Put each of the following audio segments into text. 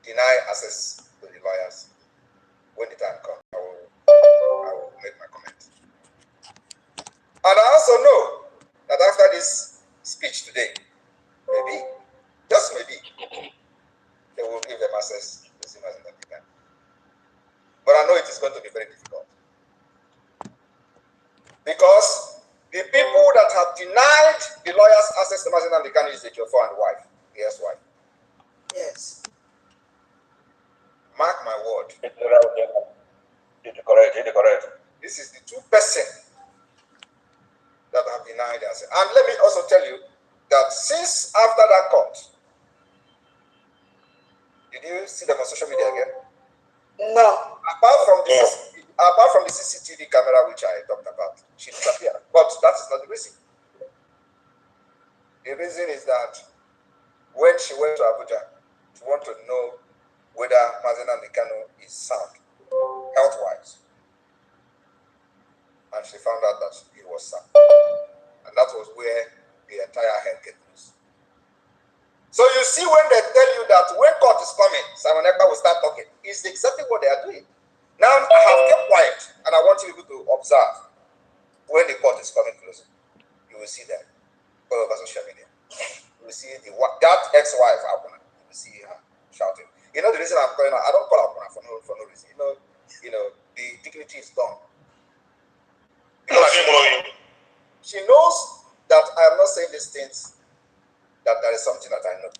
deny access to the lawyers. When the time comes, I will make my comment. And I also know that after this speech today, maybe, just maybe, they will give them access to Zimbabwe in the can. But I know it is going to be very difficult. Because the people that have denied the lawyers access to Mazin and the can is the Jofo and the wife, the ex-wife. Yes. Mark my word. Correct. This is the two person that have denied us. And let me also tell you that since after that court, did you see them on social media again? No. Apart from the CCTV camera which I talked about, she disappeared. But that is not the reason. The reason is that when she went to Abuja, she wanted to know whether Mazina Mikano is sound, health-wise. And she found out that he was sound. And that was where the entire head get loose. So you see when they tell you that when court is coming, Simon Ekpa will start talking. It's exactly what they are doing. Now I have kept quiet and I want you to observe when the court is coming closer. You will see them all over social media. You will see that ex-wife, Akuna. You will see her shouting. You know the reason I'm calling her? I don't call her Akuna for no reason. You know, the dignity is gone. Because she knows that I am not saying these things, that there is something that I know.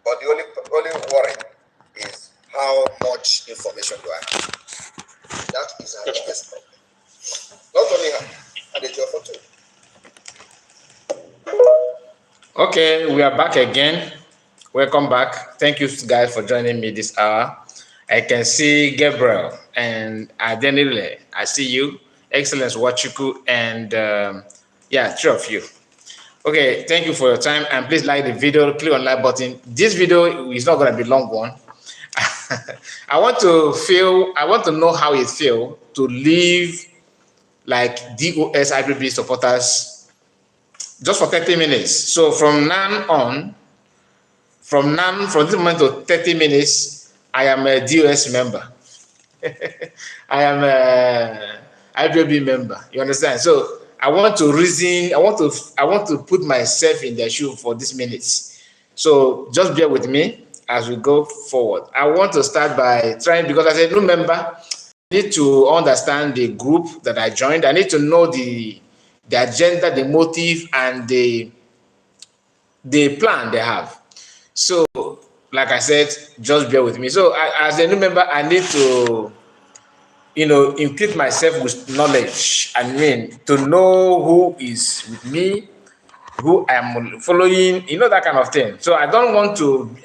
But the only worry is how much information do I have. That is her biggest problem. Not only her, and the job for two. Okay, we are back again. Welcome back. Thank you guys for joining me this hour. I can see Gabriel and Adenile. I see you. Excellence Wachuku and yeah, three of you. Okay, thank you for your time and please like the video, click on like button. This video is not going to be long one. I want to know how it feels to leave like DOS IPOB supporters just for 30 minutes. So from this moment to 30 minutes, I am a DOS member. I am a IPOB member. You understand? So I want to reason. I want to put myself in their shoe for these minutes. So just bear with me as we go forward. I want to start by trying, because as a new member, I need to understand the group that I joined. I need to know the agenda, the motive, and the plan they have. So, like I said, just bear with me. So, as a new member, I need to, equip myself with knowledge. I mean, to know who is with me, who I'm following, that kind of thing. So I don't want to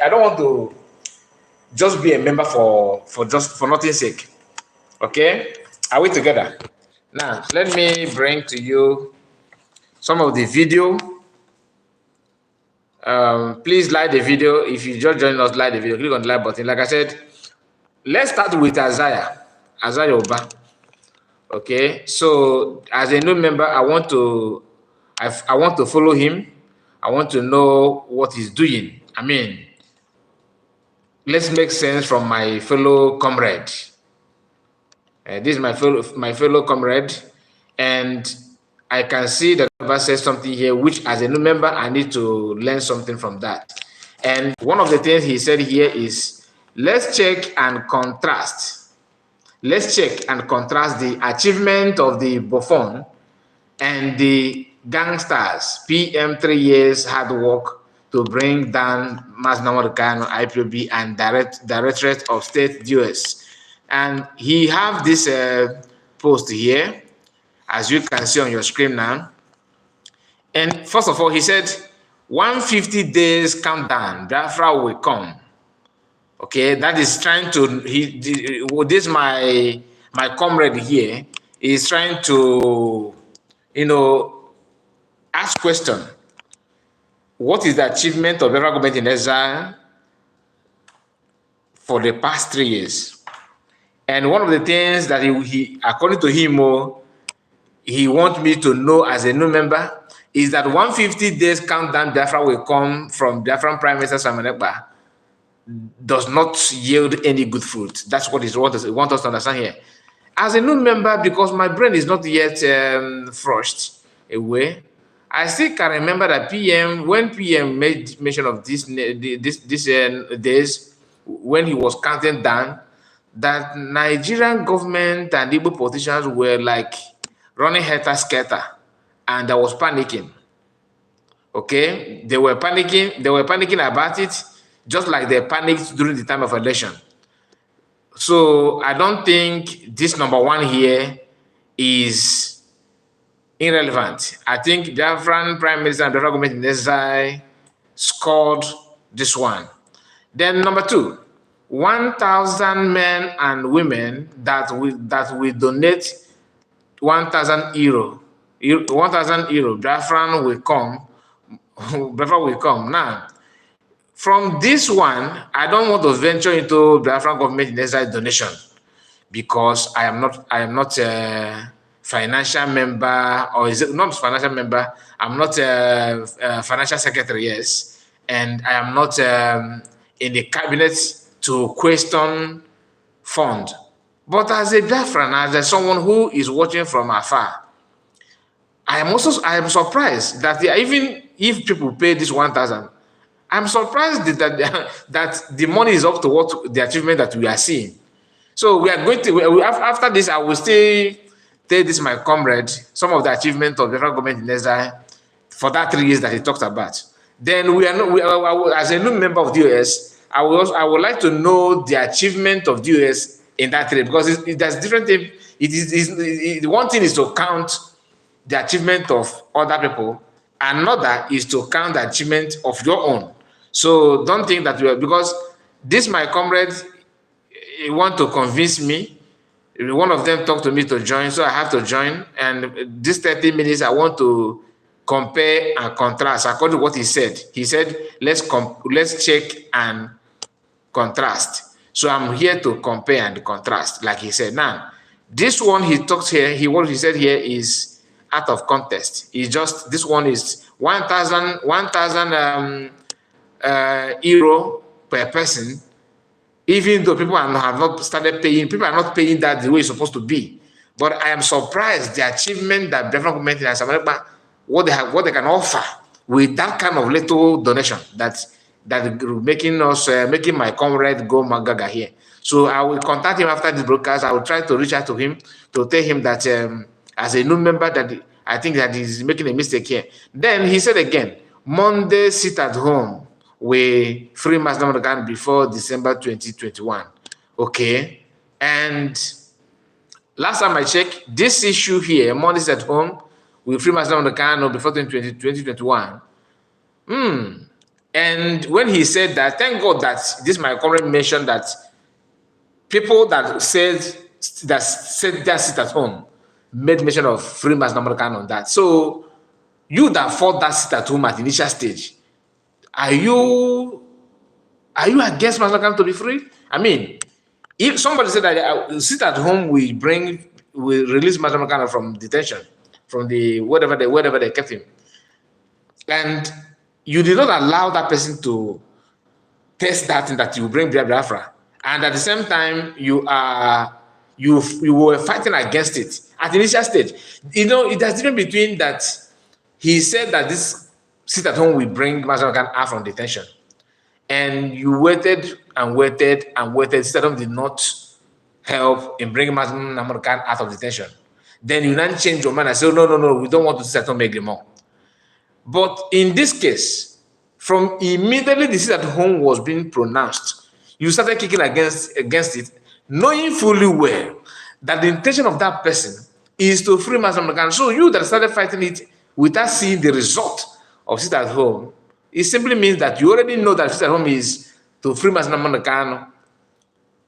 just be a member for nothing's sake. Okay? Are we together? Now, let me bring to you some of the video. Please like the video. If you just joined us, like the video, click on the like button. Like I said, let's start with Isaiah Oba. Okay, so as a new member, I want to follow him. I want to know what he's doing. I mean, let's make sense from my fellow comrade. This is my fellow comrade, and I can see that Oba says something here, which as a new member, I need to learn something from that. And one of the things he said here is, let's check and contrast. Let's check and contrast the achievement of the Buffon and the gangsters. PM 3 years hard work to bring down Mazinamor Kanu, IPOB, and Directorate of State US. And he have this post here, as you can see on your screen now. And first of all, he said, 150 days countdown, Biafra will come. Okay, that is trying to, this my comrade here is trying to, ask question. What is the achievement of the government in exile for the past 3 years? And one of the things that he according to him, he wants me to know as a new member is that 150 days countdown Biafra will come from Biafran Prime Minister Simon Ekpa does not yield any good fruit. That's what is want us to understand here. As a new member, because my brain is not yet flushed away, I still can remember that when PM made mention of this days when he was counting down, that Nigerian government and Igbo politicians were like running helter-skelter, and I was panicking. Okay, they were panicking. They were panicking about it, just like they panicked during the time of election. So I don't think this number one here is irrelevant. I think Biafran Prime Minister and Biafran government in exile scored this one. Then number two, 1,000 men and women that will donate 1,000 euro. 1,000 euro. Biafran will come. Biafran will come. Now, from this one, I don't want to venture into Biafran government in exile donation because I am not a financial member, or is it not financial member? I'm not a financial secretary, yes, and I am not in the cabinet to question fund. But as a Biafran, as someone who is watching from afar, I am surprised that even if people pay this 1,000, I'm surprised that the money is up to what the achievement that we are seeing. So we are going to, after this, I will still tell this my comrade some of the achievement of the federal government in exile for that 3 years that he talked about. Then as a new member of the US, I would like to know the achievement of the US in that area, because there's different things. One thing is to count the achievement of other people, another is to count the achievement of your own. So don't think that because this my comrade want to convince me. One of them talked to me to join, so I have to join. And this 30 minutes, I want to compare and contrast according to what he said. He said, let's check and contrast. So I'm here to compare and contrast, like he said. Now, this one he talked here, what he said here is out of context. This one is 1,000 euro per person. Even though people have not started paying, people are not paying that the way it's supposed to be. But I am surprised the achievement that Biafran government in America, what they can offer with that kind of little donation that making my comrade go magaga here. So I will contact him after this broadcast. I will try to reach out to him to tell him that as a new member that I think that he's making a mistake here. Then he said again, Monday sit at home with free mass Ramadan before December 2021. Okay. And last time I checked, this issue here, Mondays at home with free mass Ramadan before 2021. And when he said that, thank God that this my comrade mentioned that people that said that sit at home made mention of free mass Ramadan on that. So you that fought that sit at home at initial stage, are you against mass Ramadan to be free? I mean, if somebody said that sit at home will release mass Ramadan from detention, from the wherever they kept him, and you did not allow that person to test that thing that you bring Biafra, and at the same time you were fighting against it at the initial stage. You know, it has difference between that. He said that this sit at home will bring mass Ramadan out from detention, and you waited and waited and waited. Sit at home did not help in bringing mass Ramadan out of detention. Then you then change your mind and say, no, we don't want to sit at home anymore. But in this case, from immediately the sit at home was being pronounced, you started kicking against it, knowing fully well that the intention of that person is to free mass Ramadan. So you that started fighting it without seeing the result of sit at home, it simply means that you already know that sit at home is to free mass Ramadan,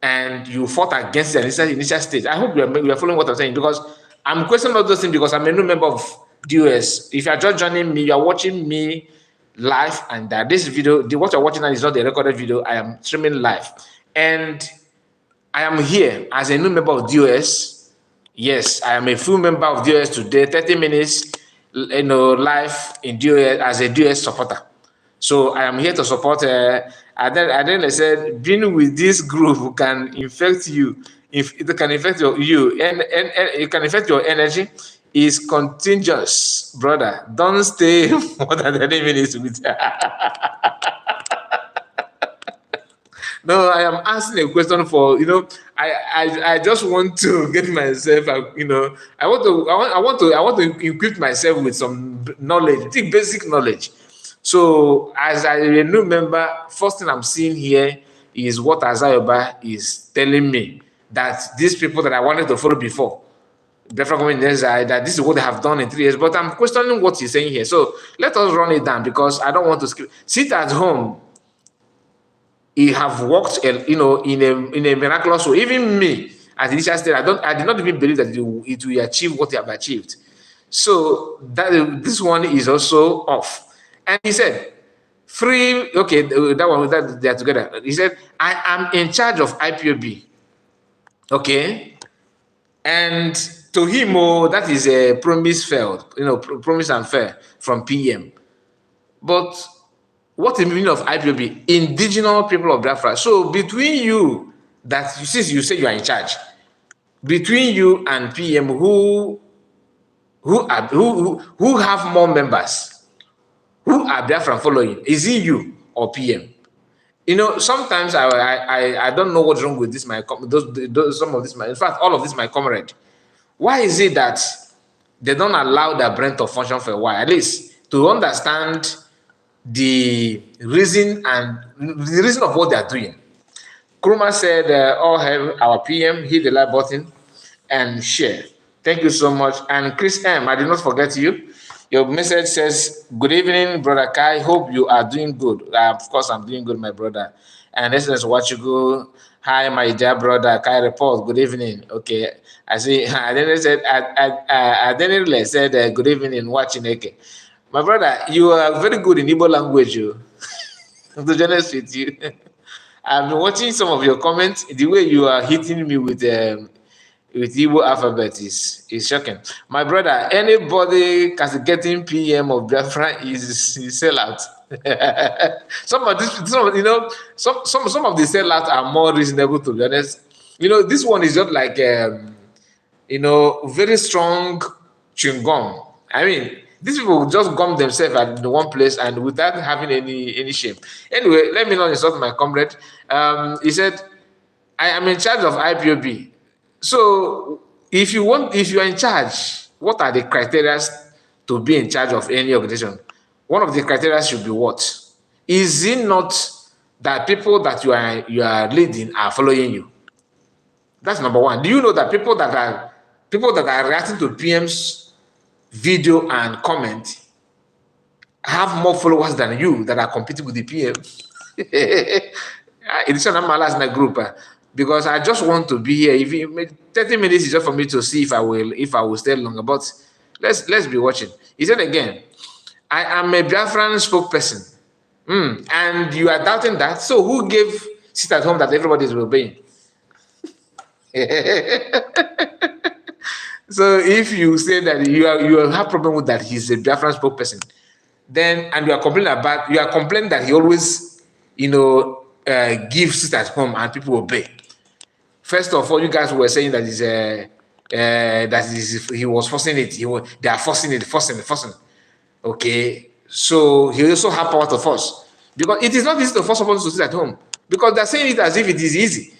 and you fought against it at the initial stage. I hope you are following what I'm saying, because I'm questioning all those things because I'm a new member of DOS. If you are just joining me, you are watching me live, and this video, what you're watching now is not the recorded video. I am streaming live, and I am here as a new member of DOS. Yes, I am a full member of DOS today. 30 minutes, live in DOS as a DOS supporter. So I am here to support And then they said, being with this group can infect you. If it can infect you, and it can affect your energy, is contagious, brother. Don't stay more than 30 minutes with. No, I am asking a question for, I just want to get myself, I want to equip myself with some knowledge, basic knowledge. So as a new member, first thing I'm seeing here is what Azayoba is telling me, that these people that I wanted to follow before, that this is what they have done in 3 years. But I'm questioning what he's saying here. So let us run it down, because I don't want to sit at home. He have worked, in a miraculous way. Even me, at initial stage, I did not even believe that it will achieve what they have achieved. So this one is also off. And he said, free. Okay, that one, that they are together. He said, I am in charge of IPOB. Okay, and to him, that is a promise failed. Promise and fair from PM. But what is the meaning of IPOB? Indigenous people of Biafra. So between you, since you say you are in charge, between you and PM, who have more members, who are Biafra following? Is it you or PM? Sometimes I don't know what's wrong with this. Some of this, in fact, all of this, my comrade. Why is it that they don't allow their brain to function for a while, at least to understand the reason of what they are doing? Kruma said, all have our PM, hit the like button and share. Thank you so much. And Chris M, I did not forget you. Your message says, good evening, Brother Kai. Hope you are doing good. Of course, I'm doing good, my brother. And this is what you go. Hi, my dear brother Kai report. Good evening. Okay. I see. I then said, good evening, watching. Okay. My brother, you are very good in Igbo language. To be honest with you. I've been watching some of your comments. The way you are hitting me with Igbo alphabet is shocking. My brother, anybody getting PM of Biafra is sellout. Some of the sellouts are more reasonable, to be honest. This one is just like very strong chewing gum. I mean, these people just gum themselves at the one place and without having any shame. Anyway, let me not insult my comrade. He said, I am in charge of IPOB. So if you are in charge, what are the criteria to be in charge of any organization? One of the criteria should be what? Is it not that people that you are leading are following you? That's number one. Do you know that people that are reacting to PM's video and comment have more followers than you that are competing with the PM? It's an amalas in the group. Because I just want to be here. 30 minutes is just for me to see if I will stay longer. But let's be watching. He said again, I am a Biafran spokesperson. And you are doubting that. So who gave sit at home that everybody is obeying? So if you say that you have problem with that he's a Biafran spokesperson, and you are complaining that he always gives sit at home and people obey. First of all, you guys were saying that he was forcing it. They are forcing it. Okay, so he also have power to force, because it is not easy to force someone to sit at home, because they're saying it as if it is easy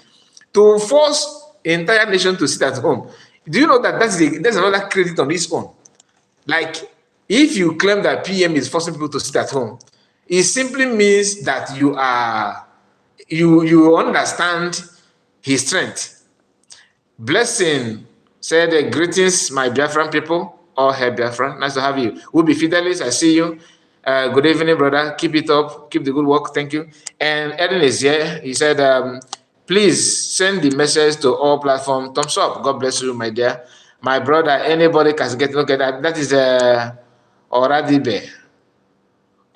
to force an entire nation to sit at home. Do you know that that's another credit on its own? Like, if you claim that PM is forcing people to sit at home, it simply means that you understand his strength. Blessing said, greetings, my Biafran people. All hail Biafra. Nice to have you. We'll be Fidelis. I see you. Good evening, brother. Keep it up. Keep the good work. Thank you. And Eden is here. He said, please send the message to all platforms. Thumbs up. God bless you, my dear. My brother, anybody can get look at that. That is Oradibe.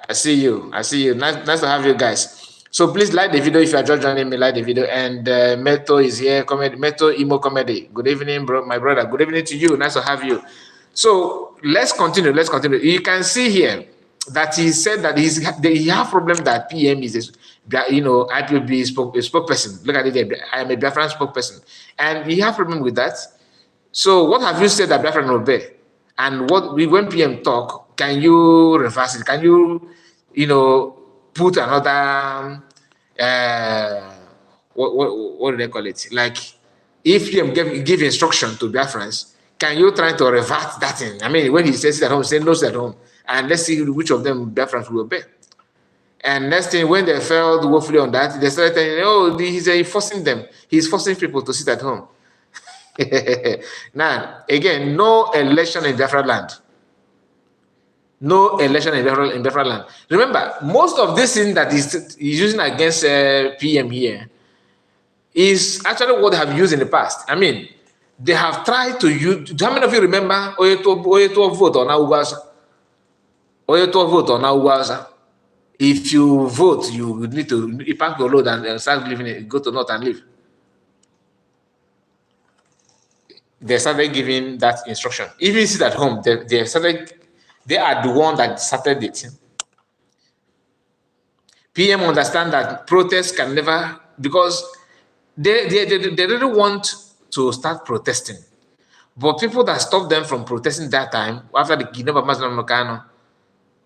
I see you. Nice to have you guys. So please like the video if you are just joining me. Like the video. And Meto is here. Meto Imo Comedy. Good evening, my brother. Good evening to you. Nice to have you. So let's continue. You can see here. that he said that he have problem that PM is IPOB spokesperson. Look at it, I am a Biafran spokesperson, and he have problem with that. So what have you said that Biafran will obey? And when PM talk, can you reverse it? Can you, put another what do they call it? Like if PM give instruction to Biafrans, can you try to revert that thing? I mean, when he says it at home, say no at home, and let's see which of them Biafrans will obey. And next thing, when they failed woefully on that, they started saying, "Oh, he's forcing them. He's forcing people to sit at home." Now, again, no election in Biafra land. No election in Biafra land. Remember, most of this thing that he's using against PM here is actually what they have used in the past. I mean, they have tried to use. How many of you remember Oyeto vote on Awuasa? Oyeto vote on Awuasa. If you vote, you need to pack your load and start living. Go to north and live. They started giving that instruction. If you sit at home, they are the one that started it. PM understand that protests can never, because they really want to start protesting. But people that stop them from protesting that time, after the kidnapping of Maslam Makano,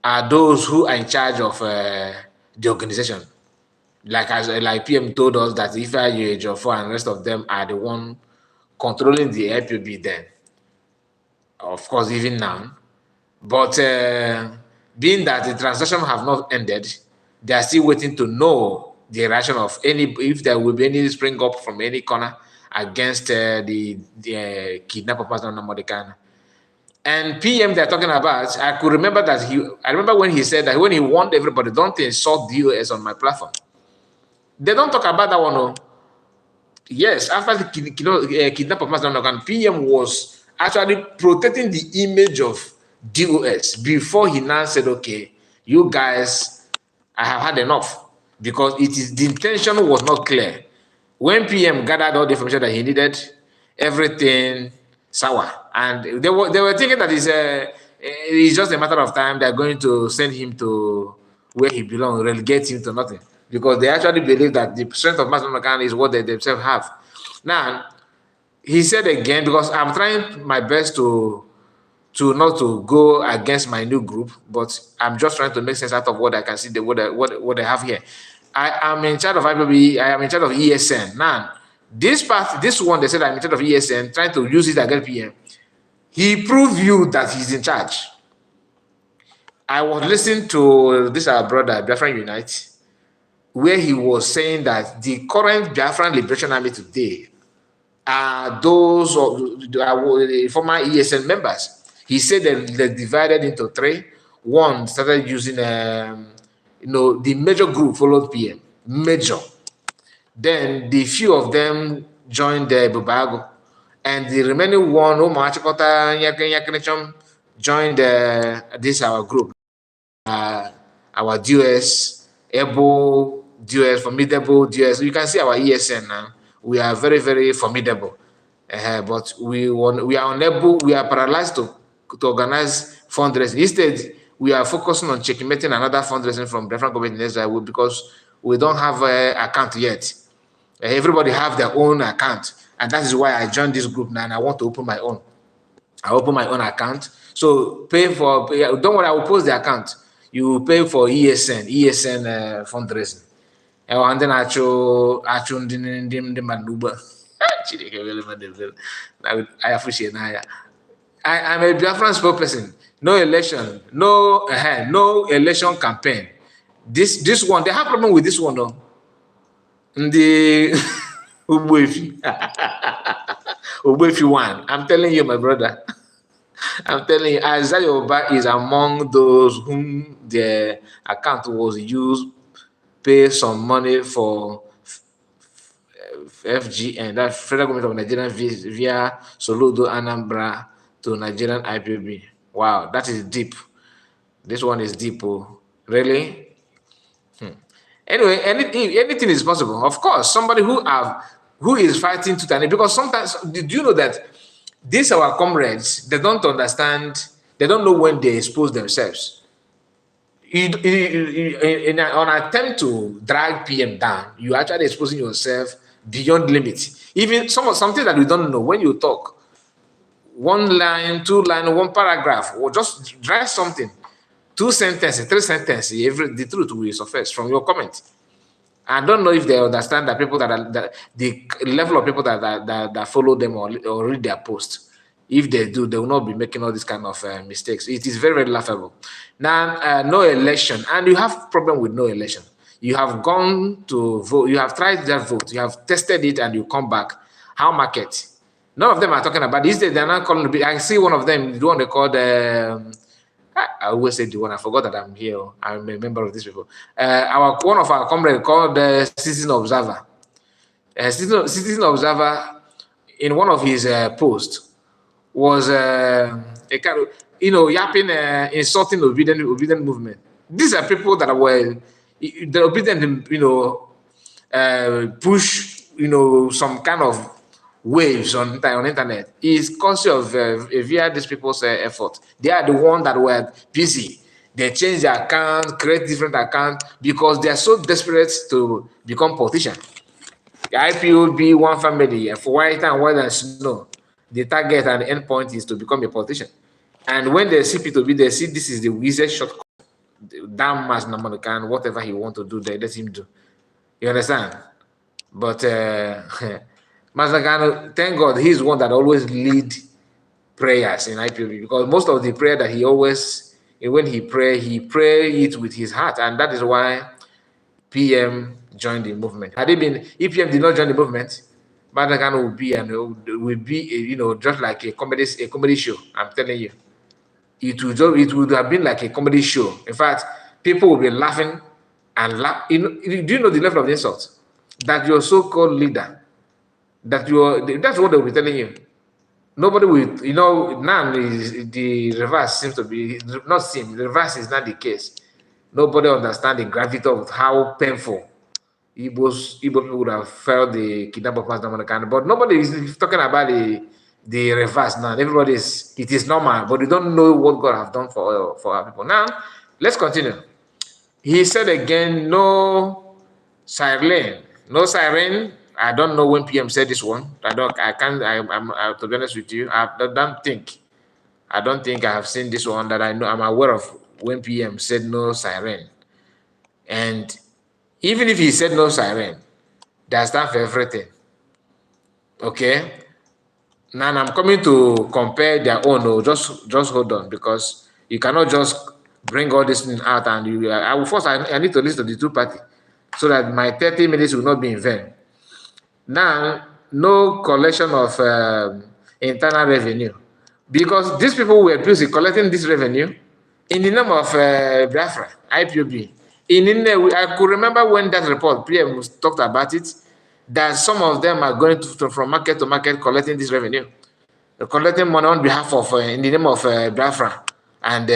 are those who are in charge of the organization. Like PM told us that if Joffo and the rest of them are the one controlling the IPOB then, of course, even now. But being that the transaction have not ended, they are still waiting to know the reaction of if there will be any spring up from any corner against the kidnapper person on Modicana. And PM they're talking about, I could remember that I remember when he said that when he warned everybody, don't insult the US on my platform. They don't talk about that one, no. Yes, after the kidnap of Master PM was actually protecting the image of DOS before he now said, okay, you guys, I have had enough, because the intention was not clear. When PM gathered all the information that he needed, everything sour. And they were thinking that it's just a matter of time. They're going to send him to where he belongs, relegate him to nothing. Because they actually believe that the strength of Master McCann is what they themselves have. Now, he said again, because I'm trying my best to not to go against my new group, but I'm just trying to make sense out of what I can see, what I have here. I am in charge of IPOB, I am in charge of ESN. Now, this one, they said I'm in charge of ESN, trying to use it against PM. He proved you that he's in charge. I was listening to this our brother, Biafran Unite, where he was saying that the current Biafran Liberation Army today are those former ESN members. He said that they're divided into three. One started using, the major group followed PM, major. Then the few of them joined the Bubago, and the remaining one, joined this our group, our DOS, able DOS, formidable DOS. You can see our ESN now. We are very, very formidable, but we are unable. We are paralyzed to organize fundraising. Instead, we are focusing on checkmating another fundraising from different governments because we don't have an account yet. Everybody have their own account, and that is why I joined this group now, and I want to open my own. I open my own account. So don't worry, I will post the account. You pay for ESN fundraising. And then I appreciate that. I'm a Biafran spokesperson. No election, no election campaign. This one, they have problem with this one though. The Ubefi one. I'm telling you, my brother. I'm telling you, Isaiah Oba is among those whom their account was used, pay some money for FGN, that Federal Government of Nigeria, via Soludo Anambra to Nigerian IPOB. Wow, that is deep. This one is deep. Oh. Really? Anyway, anything is possible. Of course, somebody who is fighting to tell, because sometimes, do you know that these our comrades, they don't understand, they don't know when they expose themselves. in an attempt to drag PM down, you actually exposing yourself beyond limits. Even something that we don't know when you talk, one line, two line, one paragraph, or just write something, two sentences, three sentences, the truth will surface from your comment. I don't know if they understand that people that the level of people that follow them or read their post. If they do, they will not be making all these kind of mistakes. It is very, very laughable. Now, no election, and you have problem with no election. You have gone to vote, you have tried that vote, you have tested it, and you come back. How market? None of them are talking about this. They're not calling. I see one of them, the one they called. I always say the one. I forgot that I'm here. I'm a member of these people. One of our comrades called the Citizen Observer. Citizen Observer, in one of his posts, was a kind of, yapping, insulting obedient movement. These are people that were the obedient, push, some kind of waves on internet is cause of via these people's effort. They are the ones that were busy. They change their account, create different accounts because they are so desperate to become politicians. The IPOB, one family, for white and white and snow, the target and the end point is to become a politician. And when they see P2B, they see this is the easiest shortcut. Damn much Namanakan, whatever he want to do, they let him do. You understand? But Mazagano, thank God, he's one that always lead prayers in IPOB because most of the prayer that he always, when he pray it with his heart, and that is why PM joined the movement. Had it been, if PM did not join the movement, Mazagano would be, just like a comedy show. I'm telling you, it would have been like a comedy show. In fact, people will be laughing and laugh. Do you know the level of the insult that your so-called leader? That's what they'll be telling you. Nobody will, now the reverse seems to be, not seem, the reverse is not the case. Nobody understands the gravity of how painful Igbo people would have felt the kidnap of Master American. But nobody is talking about the reverse now. Everybody it is normal, but they don't know what God has done for our people. Now, let's continue. He said again, no siren. No siren. I don't know when PM said this one. To be honest with you, I don't think I have seen this one that I know. I'm aware of when PM said no siren. And even if he said no siren, that's not for everything. Okay? Now I'm coming to compare their own. No, just hold on, because you cannot just bring all this thing out and you. I need to listen to the two party so that my 30 minutes will not be in vain. Now, no collection of internal revenue, because these people were busy collecting this revenue in the name of Biafra, IPOB. I could remember when that report, PM talked about it, that some of them are going from market to market collecting this revenue, collecting money on behalf of, in the name of Biafra and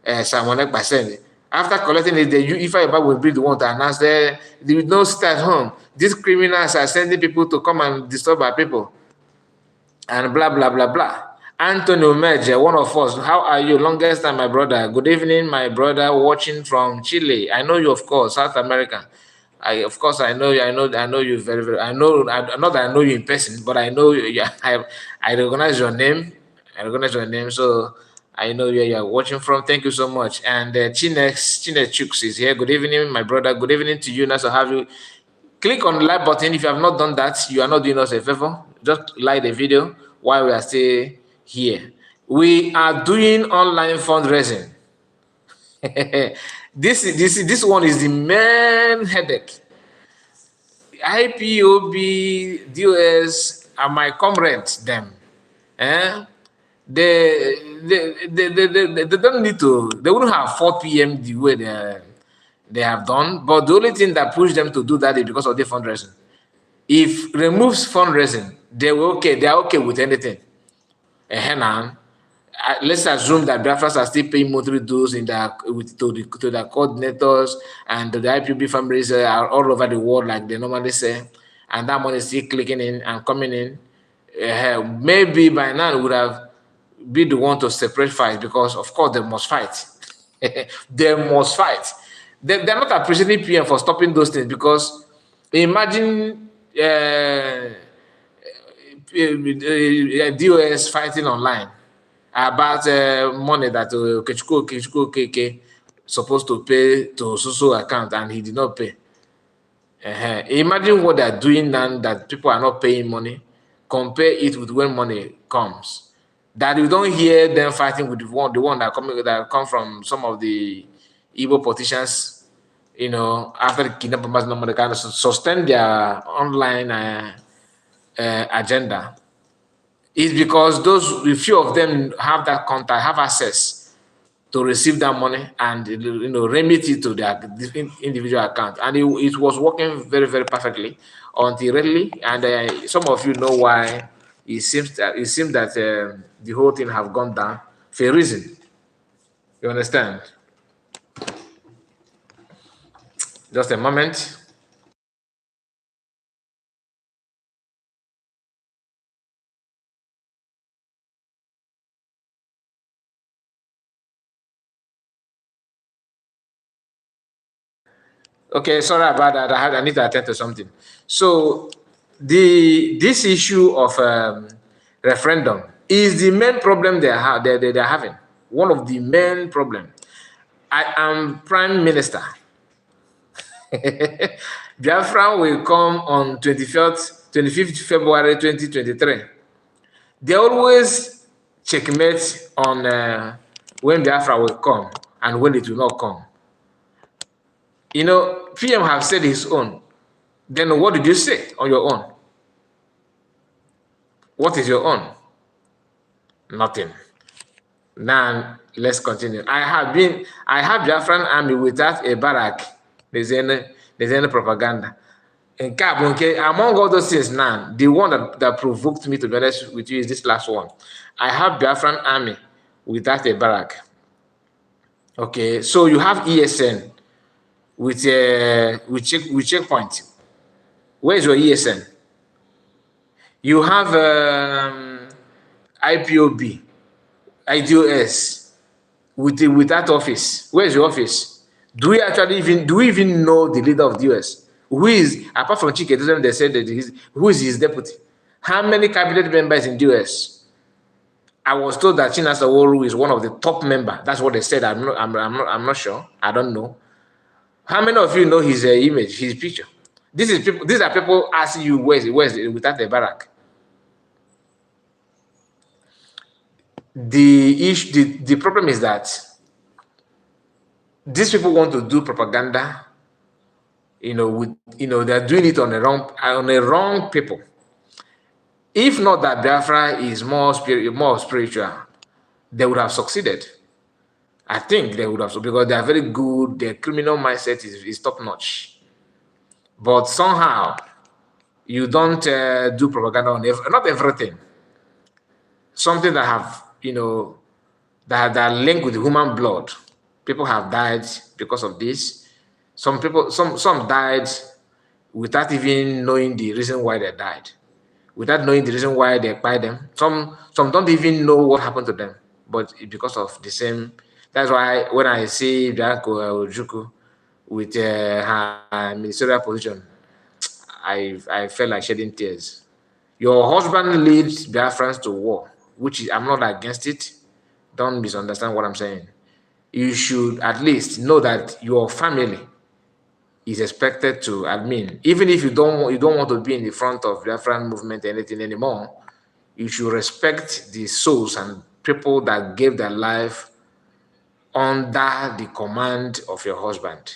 Samonek Basel. After collecting it, the Ifeanyi will be the one to announce that they will not stay at home. These criminals are sending people to come and disturb our people. And blah, blah, blah, blah. Antonio Medje, one of us. How are you? Longest time, my brother. Good evening, my brother, watching from Chile. I know you, of course, South America. Of course, I know you. I know you very, very. Not that I know you in person, but I know you. I recognize your name. So I know where you're watching from. Thank you so much. And Chinex Chooks is here. Good evening, my brother. Good evening to you. Nice to have you. Click on the like button. If you have not done that, you are not doing us a favor. Just like the video while we are still here. We are doing online fundraising. This one is the main headache. IPOB, DOS, and my comrades, them. They don't need to, they wouldn't have 4 p.m. the way they have done, but the only thing that pushed them to do that is because of the fundraising. If removes fundraising, they are okay with anything. Let's assume that Biafras are still paying monthly dues to the coordinators, and the IPB families are all over the world like they normally say, and that money is still clicking in and coming in. Maybe by now would have be the one to separate fight, because of course they must fight. They must fight. They're not appreciating PM for stopping those things because imagine DOS fighting online about money that Okechukwu Okeke supposed to pay to Suso account and he did not pay. Imagine what they're doing now that people are not paying money. Compare it with when money comes. That you don't hear them fighting with the one that come from some of the Igbo politicians, after the kidnapping, they kind of sustain their online agenda. It's because a few of them have that contact, have access to receive that money and remit it to their individual account, and it was working very, very perfectly until lately. And some of you know why it seems that the whole thing have gone down for a reason. You understand? Just a moment. Okay, sorry about that. I need to attend to something. So this issue of referendum is the main problem they're having. One of the main problem. I am Prime Minister. Biafra will come on 25th February 2023. They always checkmate on when Biafra will come and when it will not come. PM have said his own. Then what did you say on your own? What is your own? Nothing. Now let's continue. I have Biafran army without a barrack. There's any propaganda. And among all those things now, the one that provoked me to be honest with you is this last one. I have Biafran army without a barrack. Okay, so you have ESN with checkpoint. Where is your ESN? You have IPOB, IDOS with that office. Where is your office? Do we even know the leader of the US? Who is, apart from Chike, they said that who is his deputy? How many cabinet members in the US? I was told that Chinasa Woru is one of the top members. That's what they said. I'm not sure. I don't know. How many of you know his image, his picture? These are people asking you where's without the barrack. The problem is that these people want to do propaganda. They're doing it on the wrong people. If not that Biafra is more spiritual, they would have succeeded. I think they would have, because they are very good. Their criminal mindset is top notch. But somehow you don't do propaganda on not everything. Something that have that link with human blood. People have died because of this. Some died without even knowing the reason why they died, without knowing the reason why they buy them. Some don't even know what happened to them, but because of the same. That's why when I see Bianco Ojukwu with her ministerial position, I felt like shedding tears. Your husband leads Biafrans to war, which I'm not against it. Don't misunderstand what I'm saying. You should at least know that your family is expected to admin. Even if you don't want to be in the front of Biafran movement or anything anymore, you should respect the souls and people that gave their life under the command of your husband.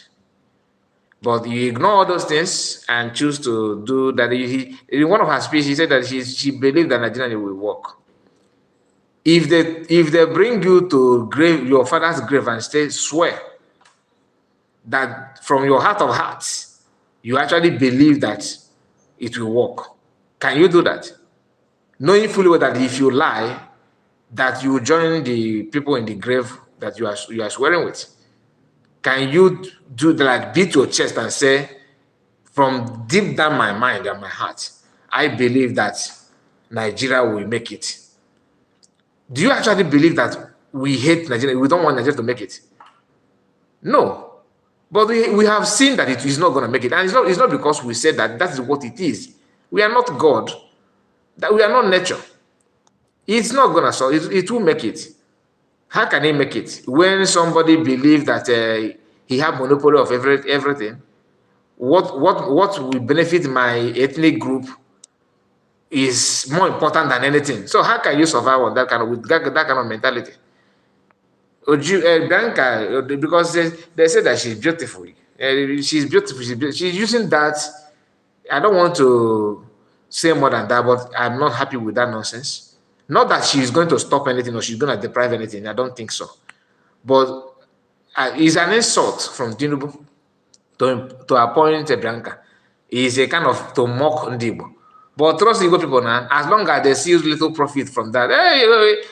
But you ignore all those things and choose to do that. In one of her speeches, he said that she believed that Nigeria will work. If they bring you to your father's grave and swear that from your heart of hearts, you actually believe that it will work, can you do that? Knowing fully well that if you lie, that you join the people in the grave that you are swearing with. Can you do that, beat your chest and say, from deep down my mind and my heart, I believe that Nigeria will make it? Do you actually believe that we hate Nigeria? We don't want Nigeria to make it? No. But we have seen that it is not going to make it. And it's not because we said that is what it is. We are not God. That we are not nature. It's not going to solve it. It will make it. How can he make it? When somebody believes that he have monopoly of everything, what will benefit my ethnic group is more important than anything. So how can you survive on that kind of with that kind of mentality? Bianca, because they say that she's beautiful. She's beautiful. She's using that. I don't want to say more than that, but I'm not happy with that nonsense. Not that she's going to stop anything or she's going to deprive anything. I don't think so. But it's an insult from Tinubu to appoint Bianca. It's a kind of to mock Ndibo. But trust Igbo people now, as long as they see little profit from that, hey,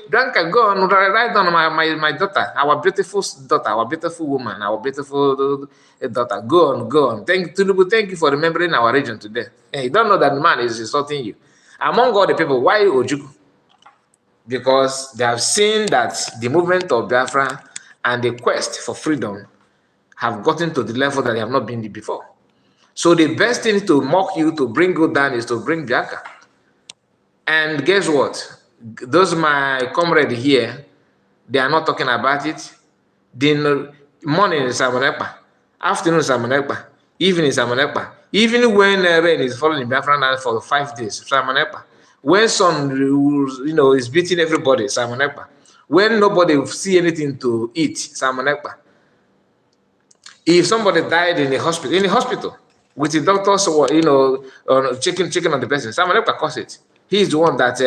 Bianca, go on, write down my daughter, our beautiful daughter, our beautiful woman, our beautiful daughter. Go on. Thank you for remembering our region today. Hey, you don't know that the man is insulting you. Among all the people, why Ojuku? Because they have seen that the movement of Biafra and the quest for freedom have gotten to the level that they have not been before. So the best thing to mock you, to bring you down, is to bring Bianca. And guess what? Those my comrade here, they are not talking about it. The morning is Samonekpa, afternoon is Samonekpa, evening is Samonekpa. Even when rain is falling in Biafra land for 5 days, Samonekpa. When sun, is beating everybody, Samonekpa. When nobody will see anything to eat, Samonekpa. If somebody died in the hospital, with the doctors, checking on the person, Samonekpa caused it. He's the one that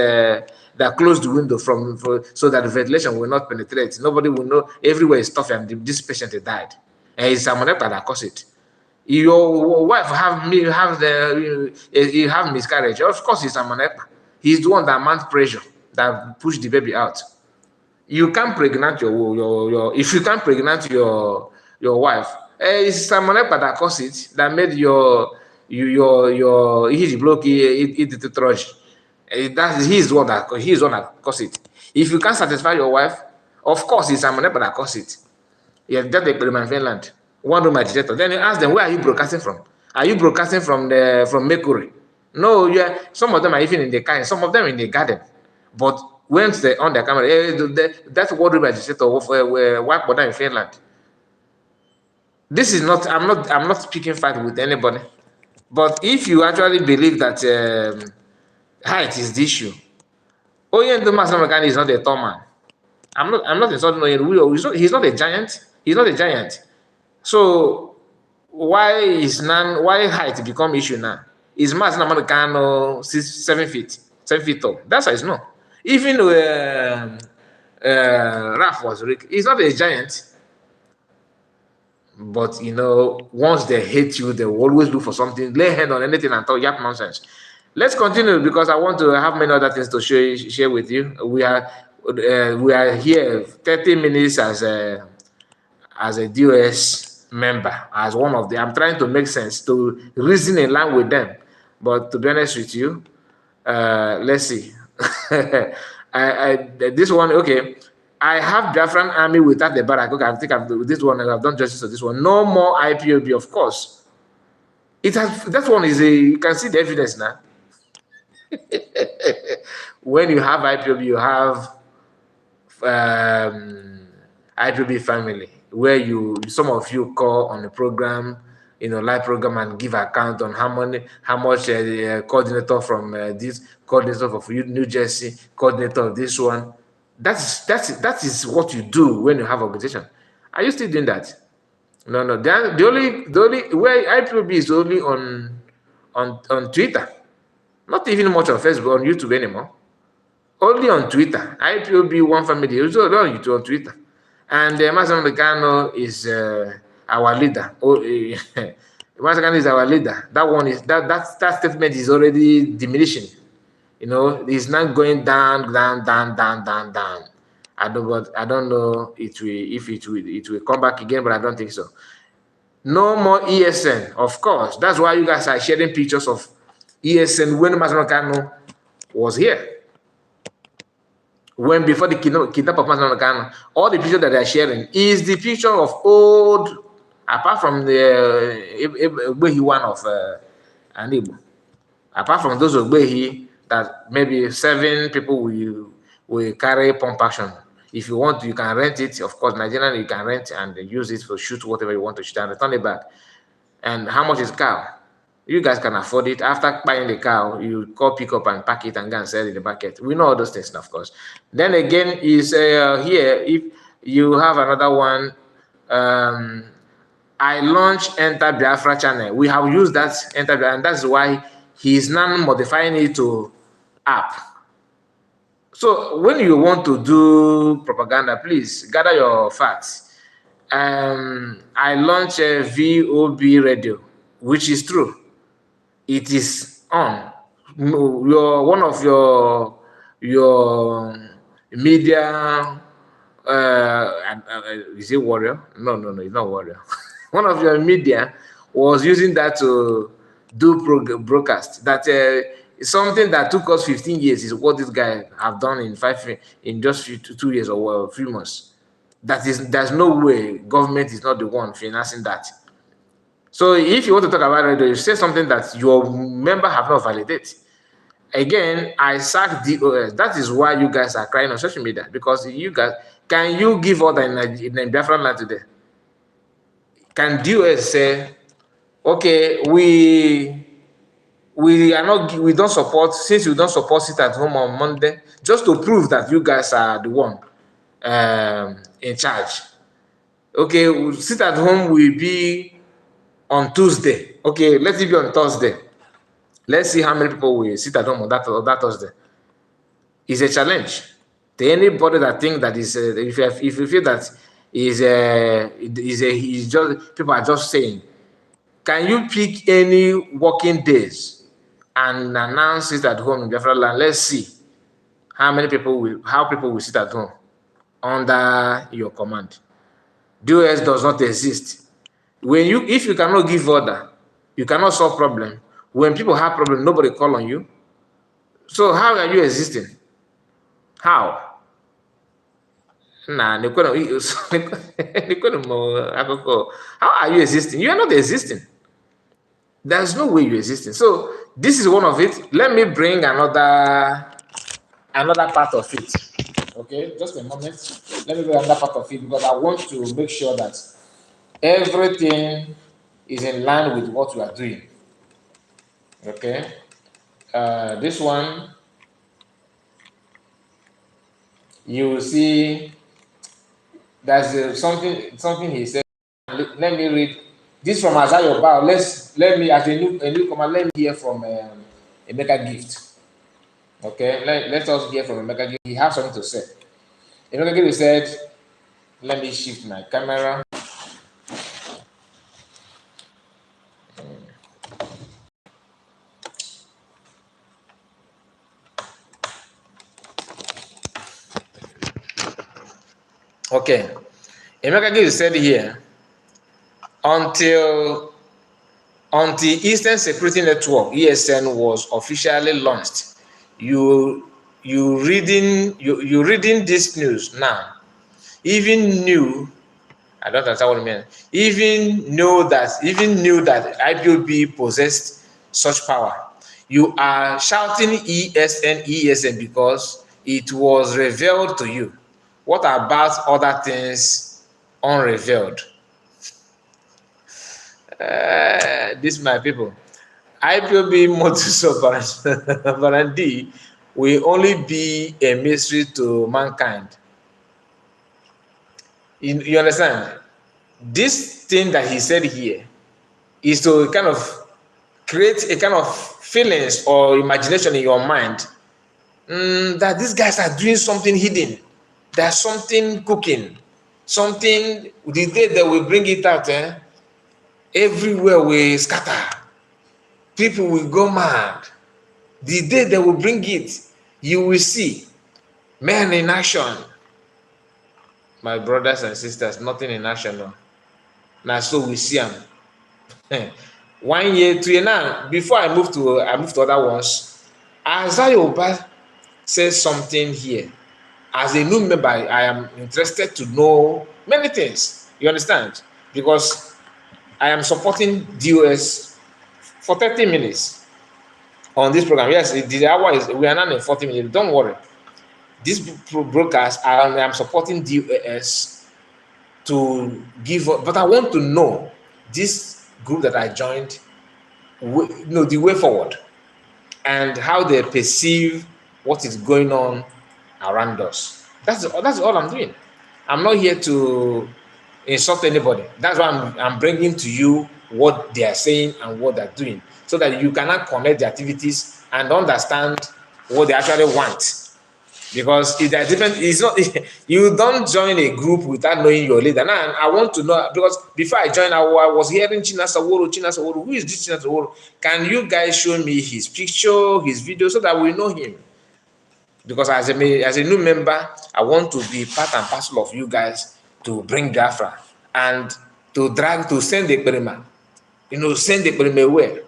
closed the window so that the ventilation will not penetrate. Nobody will know. Everywhere is tough, and this patient died. And it's Samonekpa that caused it. Your wife have miscarriage. Of course, it's Samonekpa. He's the one that mounts pressure, that pushed the baby out. You can't pregnant if you can't pregnant your wife. It's Samonekpa that caused it, that made your block eat the trudge. He's the one that caused it. If you can't satisfy your wife, of course it's Samonekpa that caused it. Yeah, that's the experiment in Finland. One room agitator. Then you ask them, where are you broadcasting from? Are you broadcasting from Mercury? No, yeah. Some of them are even in the car, some of them in the garden. But when they're on the camera, that's one room agitator wipe border in Finland. This is not. I'm not picking fight with anybody. But if you actually believe that height is the issue, Oyen Dumas is not a tall man. I'm not insulting Oyen. He's not a giant. He's not a giant. So why height become issue now? Is Mas Namanakano 7 feet tall? That's how it's no. Even Raf was Rick. He's not a giant. But once they hate you, they will always look for something, lay hand on anything and talk yap nonsense. Let's continue, because I want to have many other things to share with you. We are here 30 minutes as a DOS member, as one of them. I'm trying to make sense, to reason in line with them. But to be honest with you, let's see. This one, okay. I have Biafran army without the barrack. Okay, I think I've done justice to this one. No more IPOB, of course. That one is you can see the evidence now. When you have IPOB, you have IPOB family, where some of you call on the program, live program, and give account on how much coordinator from this, coordinator of New Jersey, coordinator of this one. That is what you do when you have organization. Are you still doing that? No. The only where IPOB is only on Twitter, not even much on Facebook, on YouTube anymore. Only on Twitter. IPOB one family is only on Twitter, and Mazam Mekano is our leader. Mazam is our leader. That one is that statement is already diminishing. It's not going down. I don't know if it will come back again, but I don't think so. No more ESN, of course. That's why you guys are sharing pictures of ESN when Mazam Mekano was here. when before the kidnap of Master Ghana, all the picture that they're sharing is the picture of old, apart from the Ogbehi one of Anibu. Apart from those Ogbehi, that maybe 7 people will carry pump action. If you want, you can rent it. Of course, Nigerian, you can rent and use it to shoot whatever you want to shoot and return it back. And how much is cow? You guys can afford it. After buying the cow, you call pick up and pack it and go and sell it in the market. We know all those things, of course. Then again, is here, if you have another one, I launched Enter Biafra channel. We have used that Enter Biafra, and that's why he's now modifying it to app. So when you want to do propaganda, please gather your facts. I launched a VOB radio, which is true. It is on. One of your media is it Warrior? No, it's not Warrior. One of your media was using that to do broadcast. That something that took us 15 years is what this guy have done in just 2 years or 3 months. There's no way government is not the one financing that. So if you want to talk about radio, you say something that your member have not validated. Again, I sacked DOS. That is why you guys are crying on social media, because you guys, can you give order in Biafran land today? Can DOS say, okay, we don't support, since you don't support sit at home on Monday, just to prove that you guys are the one in charge. Okay, sit at home will be on Tuesday. Okay, let it be on Thursday. Let's see how many people will sit at home on that Thursday. It's a challenge to anybody that think that is if you feel that is just people are just saying. Can you pick any working days and announce it at home in Biafra land? Let's see how people will sit at home under your command. DOS does not exist. If you cannot give order, you cannot solve problem. When people have problem, nobody call on you. So how are you existing? How? How are you existing? You are not existing. There's no way you're existing. So this is one of it. Let me bring another part of it. Okay, just a moment. Let me bring another part of it, because I want to make sure that everything is in line with what we are doing. Okay, this one, you will see there's something he said. Let me read this from Isaiah Bao. Let me, as a newcomer, let me hear from Emeka Gift. Okay, let us hear from Emeka Gift. He has something to say. Emeka Gift said, let me shift my camera. Okay, Emeka Gift said here, until Eastern Security Network (ESN) was officially launched, you reading this news now, even knew, I don't understand what it means, even knew that IPOB possessed such power. You are shouting ESN because it was revealed to you. What about other things unrevealed? This, my people, IPOB modus operandi will only be a mystery to mankind. You understand? This thing that he said here is to kind of create a kind of feelings or imagination in your mind that these guys are doing something hidden. There's something cooking, something. The day they will bring it out, everywhere will scatter. People will go mad. The day they will bring it, you will see men in action. My brothers and sisters, nothing in action. No. Now, so we see them. 1 year, 2 years now. Before I move to other ones, Isaiah Oba says something here. as a new member, I am interested to know many things. You understand? Because I am supporting DOS for 30 minutes on this program. Yes, the hour is, we are now in 40 minutes. Don't worry. This broadcast, I am supporting DOS to give up, but I want to know this group that I joined, the way forward and how they perceive what is going on around us. That's all I'm doing. I'm not here to insult anybody. That's why I'm bringing to you what they are saying and what they're doing, so that you cannot connect the activities and understand what they actually want. Because if they're different, it's not you don't join a group without knowing your leader. Now I want to know, because before I joined, I was hearing Chinasaworo. Who is this Chinasaworo? Can you guys show me his picture, his video, so that we know him? Because as a new member, I want to be part and parcel of you guys to bring Biafra and to send the Perima, send the Perima away.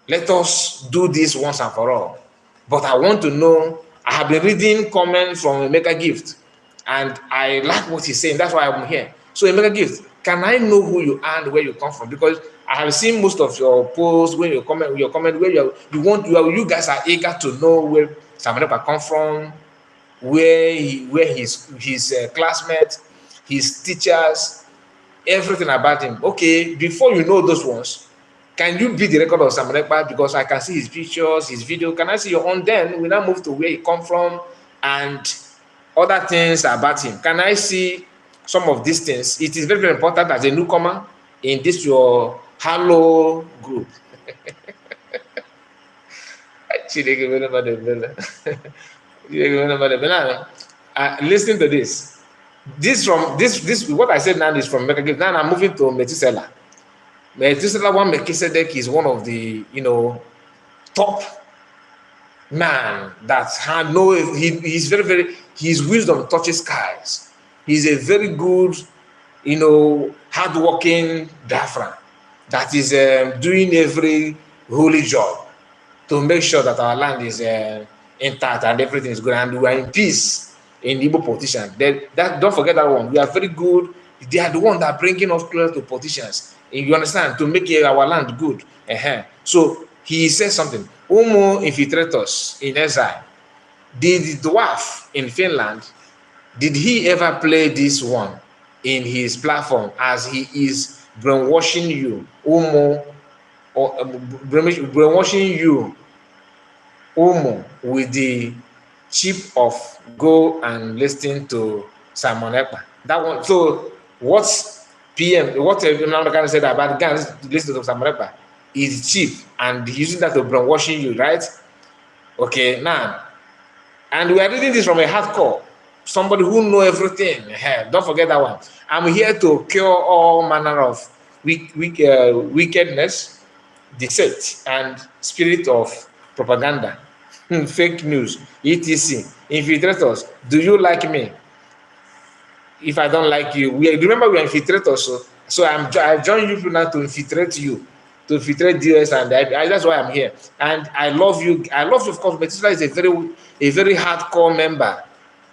Let us do this once and for all. But I want to know. I have been reading comments from Emeka Gift, and I like what he's saying. That's why I'm here. So Emeka Gift, can I know who you are and where you come from? Because I have seen most of your posts, when you comment, where you guys are eager to know where Samanepa come from, where his classmates, his teachers, everything about him. Okay, before you know those ones, can you be the record of Samanepa? Because I can see his pictures, his video. Can I see your own? Then we now move to where he come from and other things about him. Can I see some of these things? It is very, very important as a newcomer in this your Hello group. Listen to this. This what I said now is from Mecca. Now I'm moving to Metisela. Metisela one Melchizedek is one of the top man that had he's very, very, his wisdom touches skies. He's a very good, hardworking Biafran that is doing every holy job to make sure that our land is intact and everything is good and we are in peace in Igbo politicians. Don't forget that one. We are very good. They are the one that are bringing us closer to politicians. You understand? To make our land good. So he says something. Homo infiltrators in exile. Did the dwarf in Finland, did he ever play this one in his platform as he is brainwashing you? Homo, or brainwashing you, Homo, with the chip of go and listen to Simon Ekpa. That one. So what American said about guns listen to Simon Ekpa is cheap and using that to brainwashing you, right? Okay, now, and we are reading this from a hardcore, somebody who know everything. Don't forget that one. I'm here to cure all manner of wickedness, deceit, and spirit of propaganda, fake news, etc. Infiltrators, do you like me? If I don't like you, remember we are infiltrators, so I join you now to infiltrate you, to infiltrate DS, and that's why I'm here. And I love you. Of course. Metisla is a very hardcore member,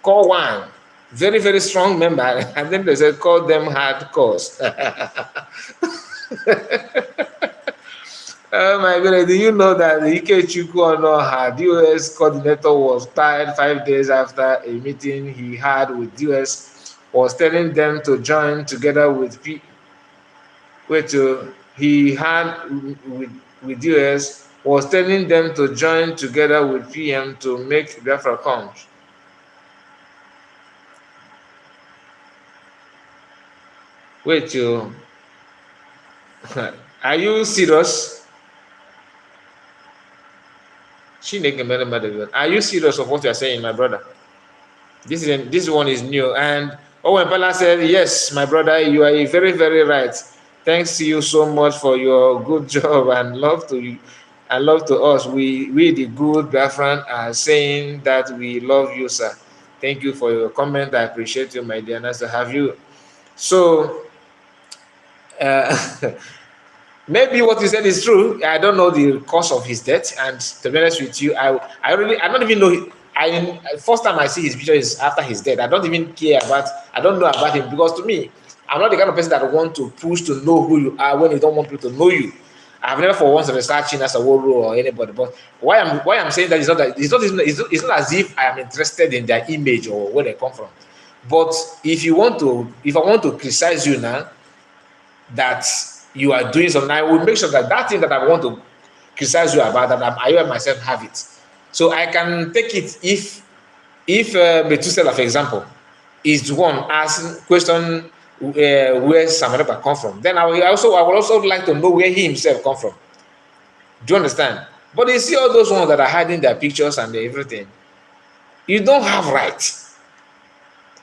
core one, very, very strong member. And then they said call them hardcores. Oh my goodness, do you know that the Ikechukwu Onoha DOS coordinator was fired 5 days after a meeting he had with DOS, was telling them to join together with DOS, was telling them to join together with PM to make Biafra come. Are you serious? Are you serious of what you are saying, my brother? This one is new. And Owen Pala said, yes, my brother, you are very, very right. Thanks to you so much for your good job and love to you and love to us. We the good Biafran are saying that we love you, sir. Thank you for your comment. I appreciate you, my dear. Nice to have you. So maybe what you said is true. I don't know the cause of his death, and to be honest with you, I don't even know. first time I see his picture is after his death. I don't even care about. I don't know about him because to me, I'm not the kind of person that want to push to know who you are when you don't want people to know you. I've never for once researching as a Woro or anybody. But why I'm saying that is not that it's not as if I am interested in their image or where they come from. But if I want to criticize you now that you are doing something, I will make sure that thing that I want to criticize you about, that I myself have it. So I can take it if Methuselah, for example, is the one asking question where Samarepa come from, then I would also like to know where he himself come from. Do you understand? But you see all those ones that are hiding their pictures and everything, you don't have right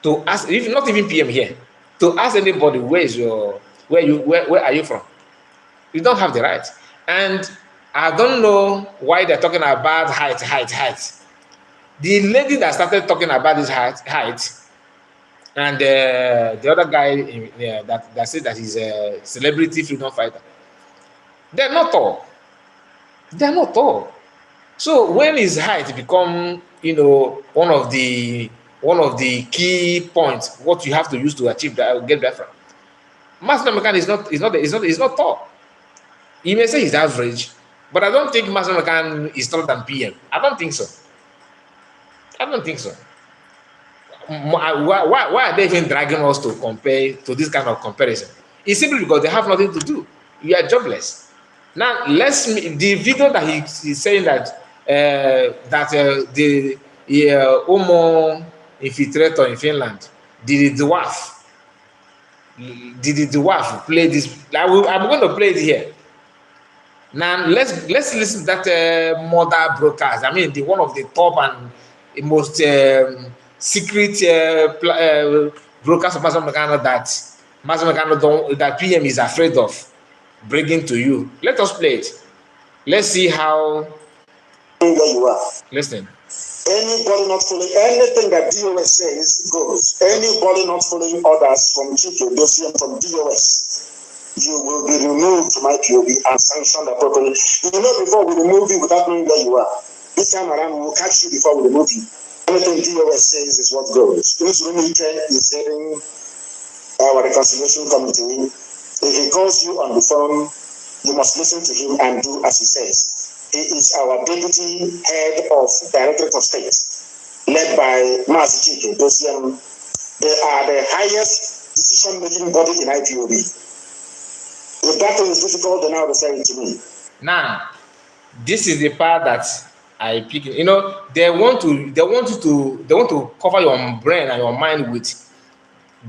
to ask, if not even PM here, to ask anybody where are you from. You don't have the right. And I don't know why they're talking about height. The lady that started talking about this height and the other guy that said that he's a celebrity freedom fighter, they're not tall. So when his height become, one of the key points, what you have to use to achieve that, get that from. Master McCann is not tall. You may say he's average, but I don't think Master McCann is taller than PM. I don't think so. Why are they even dragging us to compare to this kind of comparison? It's simply because they have nothing to do. You are jobless. Now, the video that he's saying that the Homo Infiltrator in Finland, did the dwarf play this? I'm going to play it here. Now let's listen to that mother broadcast. I mean, the one of the top and most secret broadcast of Master Meccano that PM is afraid of bringing to you. Let us play it. Let's see how. Where you are. Listen. Anybody not following anything that DOS says goes. Anybody not following orders from Chike, from DOS, you will be removed from IPOB and sanctioned appropriately. Before we remove you without knowing where you are. This time around, we will catch you before we remove you. Anything DOS says is what goes. Ike is heading our reconciliation committee. If he calls you on the phone, you must listen to him and do as he says. He is our deputy head of Directorate of State, led by Mazi Chike. They are the highest decision-making body in IPOB. If that thing is difficult, then now refer it to me. Now, this is the part that I pick. They want to cover your brain and your mind with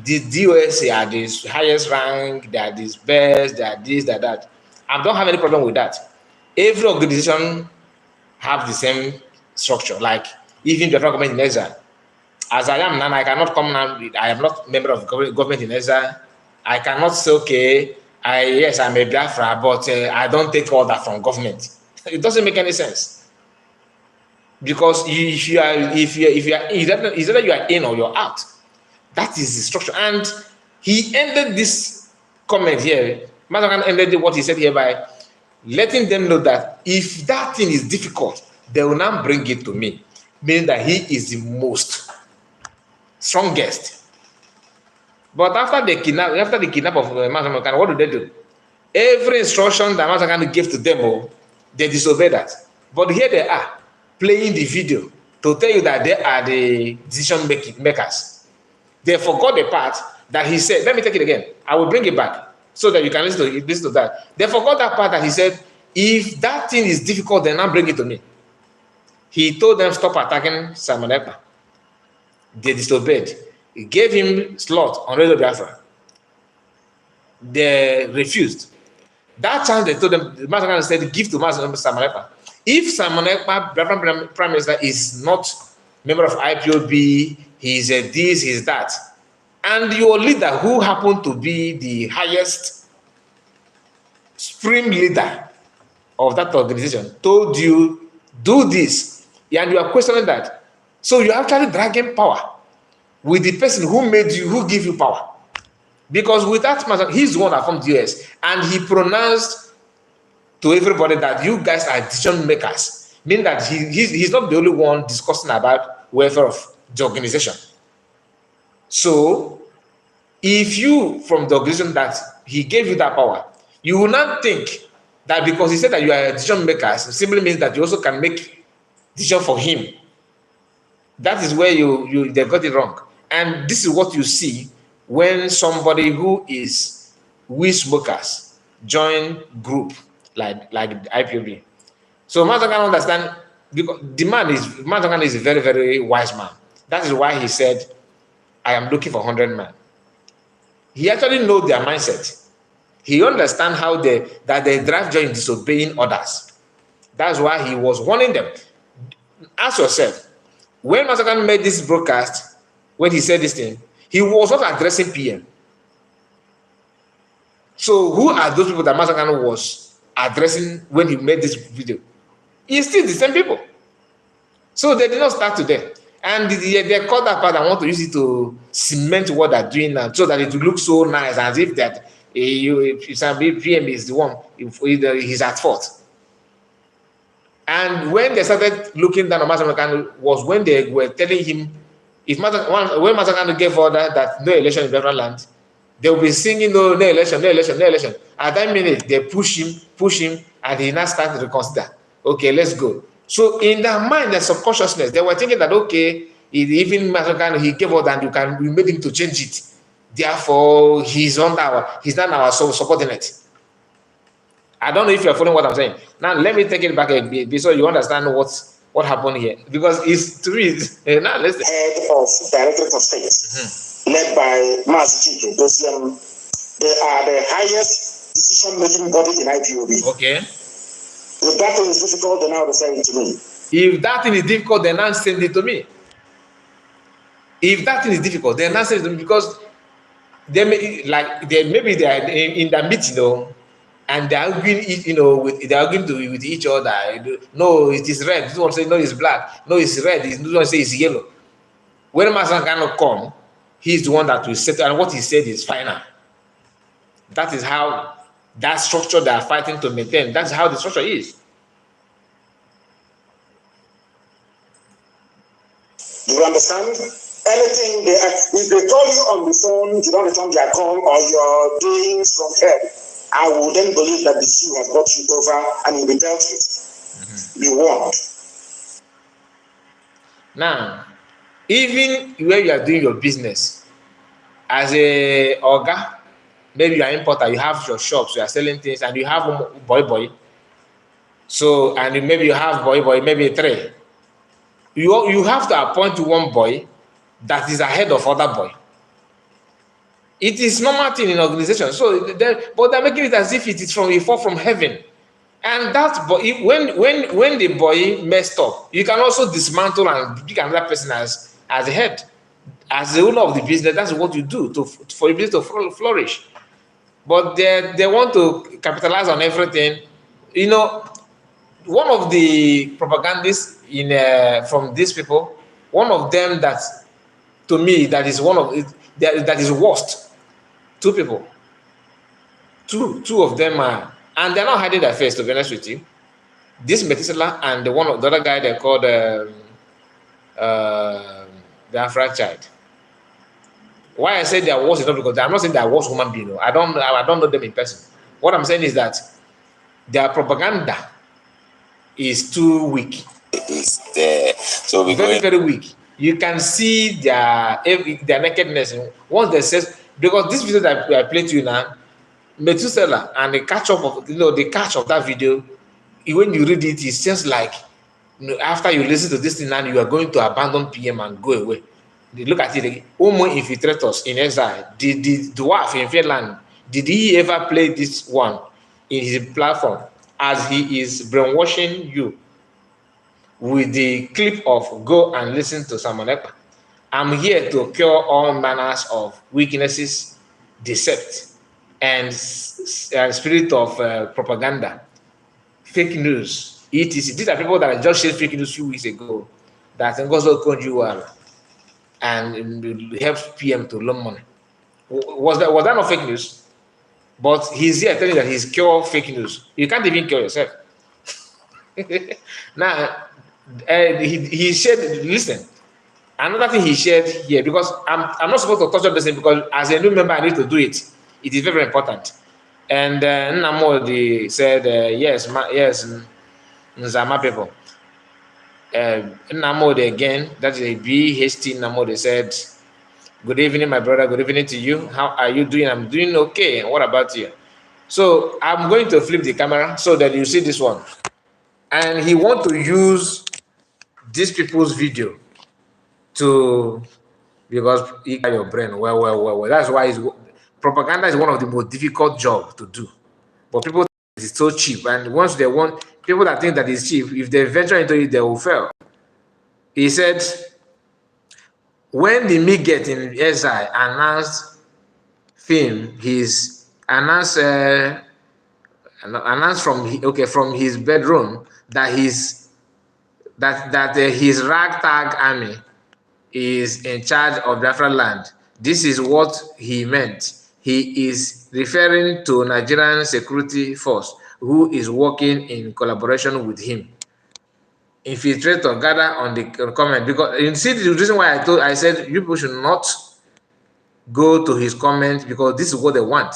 the DOS are the highest rank, they are the best, they are this, they are that. I don't have any problem with that. Every organization have the same structure. Like even the government in exile, as I am now, I cannot come now. I am not member of government in exile. I cannot say, okay, I'm a Biafra, but I don't take order from government. It doesn't make any sense. Because if you are either you are in or you're out. That is the structure. And he ended this comment here. Mazakan ended what he said here by letting them know that if that thing is difficult, they will now bring it to me, meaning that he is the most strongest. But after the kidnap of Mazakan, what do? Every instruction that Mazakan gave to them, they disobey that. But here they are playing the video to tell you that they are the decision makers. They forgot the part that he said. Let me take it again. I will bring it back so that you can listen to that. They forgot that part that he said, if that thing is difficult, then now bring it to me. He told them stop attacking Simon Ekpa. They disobeyed. He gave him slot on Radio Biafra. They refused. That chance they told them, the Master said, give to Simon Ekpa. If Simon Ekpa, Biafran Prime Minister, is not member of IPOB, he's a this, he's that, and your leader, who happened to be the highest supreme leader of that organization, told you, do this, and you are questioning that. So you're actually dragging power with the person who made you, who gave you power. Because with that man, he's the one that formed the US, and he pronounced to everybody that you guys are decision makers. meaning that he's not the only one discussing about welfare of the organization. So, if you, from the organization that he gave you that power, you will not think that because he said that you are a decision maker, simply means that you also can make decision for him. That is where they got it wrong. And this is what you see when somebody who is weed smokers join group like IPOB. So Master can understand, because the man is a very, very wise man. That is why he said, I am looking for 100 men. He actually knows their mindset. He understands how they drive joy in disobeying others. That's why he was warning them. Ask yourself, when Masakan made this broadcast, when he said this thing, he was not addressing PM. So who are those people that Masakan was addressing when he made this video? It's still the same people. So they did not start today. And they caught that part and want to use it to cement what they're doing now, so that it will look so nice, as if that PM is the one, he's at fault. And when they started looking down on Masakan was when they were telling him, when Masakan gave order that no election in Biafran land, they will be singing no election, no election, no election. At that minute, they push him, and he now started to reconsider. Okay, let's go. So in their mind, their subconsciousness, they were thinking that, okay, even Masakan, he gave order and we made him to change it. Therefore, he's not our subordinate. I don't know if you're following what I'm saying. Now, let me take it back a bit so you understand what happened here. Because it's, to me, now let's... Head of Directorate of State, led by Mas Chike. They are the highest decision-making body in IPOB. Okay. If that thing is difficult, then now they send it to me. If that thing is difficult, then now send it to me. If that thing is difficult, then now send it to me, because maybe they are in the meeting, and they're arguing, they're arguing with each other. No, it is red. This one say no, it's black. No, it's red. This one say it's yellow. When Master cannot come, he's the one that will settle, and what he said is final. That is how that structure they are fighting to maintain. That's how the structure is. Do you understand? Anything if they call you on the phone, you don't return their call, or you're doing from hell, I will then believe that the sea has got you over and you'll be dealt with. Be warned. Now, even where you are doing your business, as a orga, maybe you are importer, you have your shops, you are selling things, and you have boy. So, and maybe you have boy, maybe 3. You have to appoint one boy that is ahead of other boy. It is normal thing in organization. So, but they're making it as if it is a fall from heaven. And that boy, when the boy messed up, you can also dismantle and pick another person as a head, as the owner of the business. That's what you do for your business to flourish. But they want to capitalize on everything. One of the propagandists from these people, one of them that, to me, that is that is worst. 2 people. Two of them are, and they're not hiding their face, to be honest with you. This Metisela and the other guy they called the Afra child. Why I say they are worse is not because I'm not saying they are worse human beings. I don't know them in person. What I'm saying is that their propaganda is too weak. It is there. So we very, very weak. You can see their nakedness once they say, because this video that I played to you now, Methuselah and the catch of that video, when you read it, it seems like after you listen to this thing and you are going to abandon PM and go away. Look at it. Homo Infiltrators in exile. The dwarf in Finland, did he ever play this one in his platform as he is brainwashing you with the clip of go and listen to Simon Ekpa? I'm here to cure all manners of weaknesses, deceit, and spirit of propaganda, fake news, etc. These are people that just shared fake news a few weeks ago that also conjure and helps PM to loan money. Was that not fake news? But he's here telling that he's cure fake news. You can't even cure yourself. Now, he shared, listen, another thing he shared here, because I'm not supposed to touch on this thing because as a new member, I need to do it. It is very, very important. And Nnamdi said, yes, yes, Nzama people. Nnamdi again, that is a BHT Nnamdi said, good evening, my brother. Good evening to you. How are you doing? I'm doing okay. What about you? So I'm going to flip the camera so that you see this one. And he want to use these people's video to, because you got your brain well. That's why propaganda is one of the most difficult jobs to do. But people think it's so cheap, and once they want people that think that it's cheap, if they venture into it, they will fail. He said, when the Miget in SI announced announced from his bedroom that his ragtag army is in charge of Biafra land. This is what he meant. He is referring to Nigerian security force who is working in collaboration with him. Infiltrator gather on the comment, because you see the reason why I said you people should not go to his comment, because this is what they want.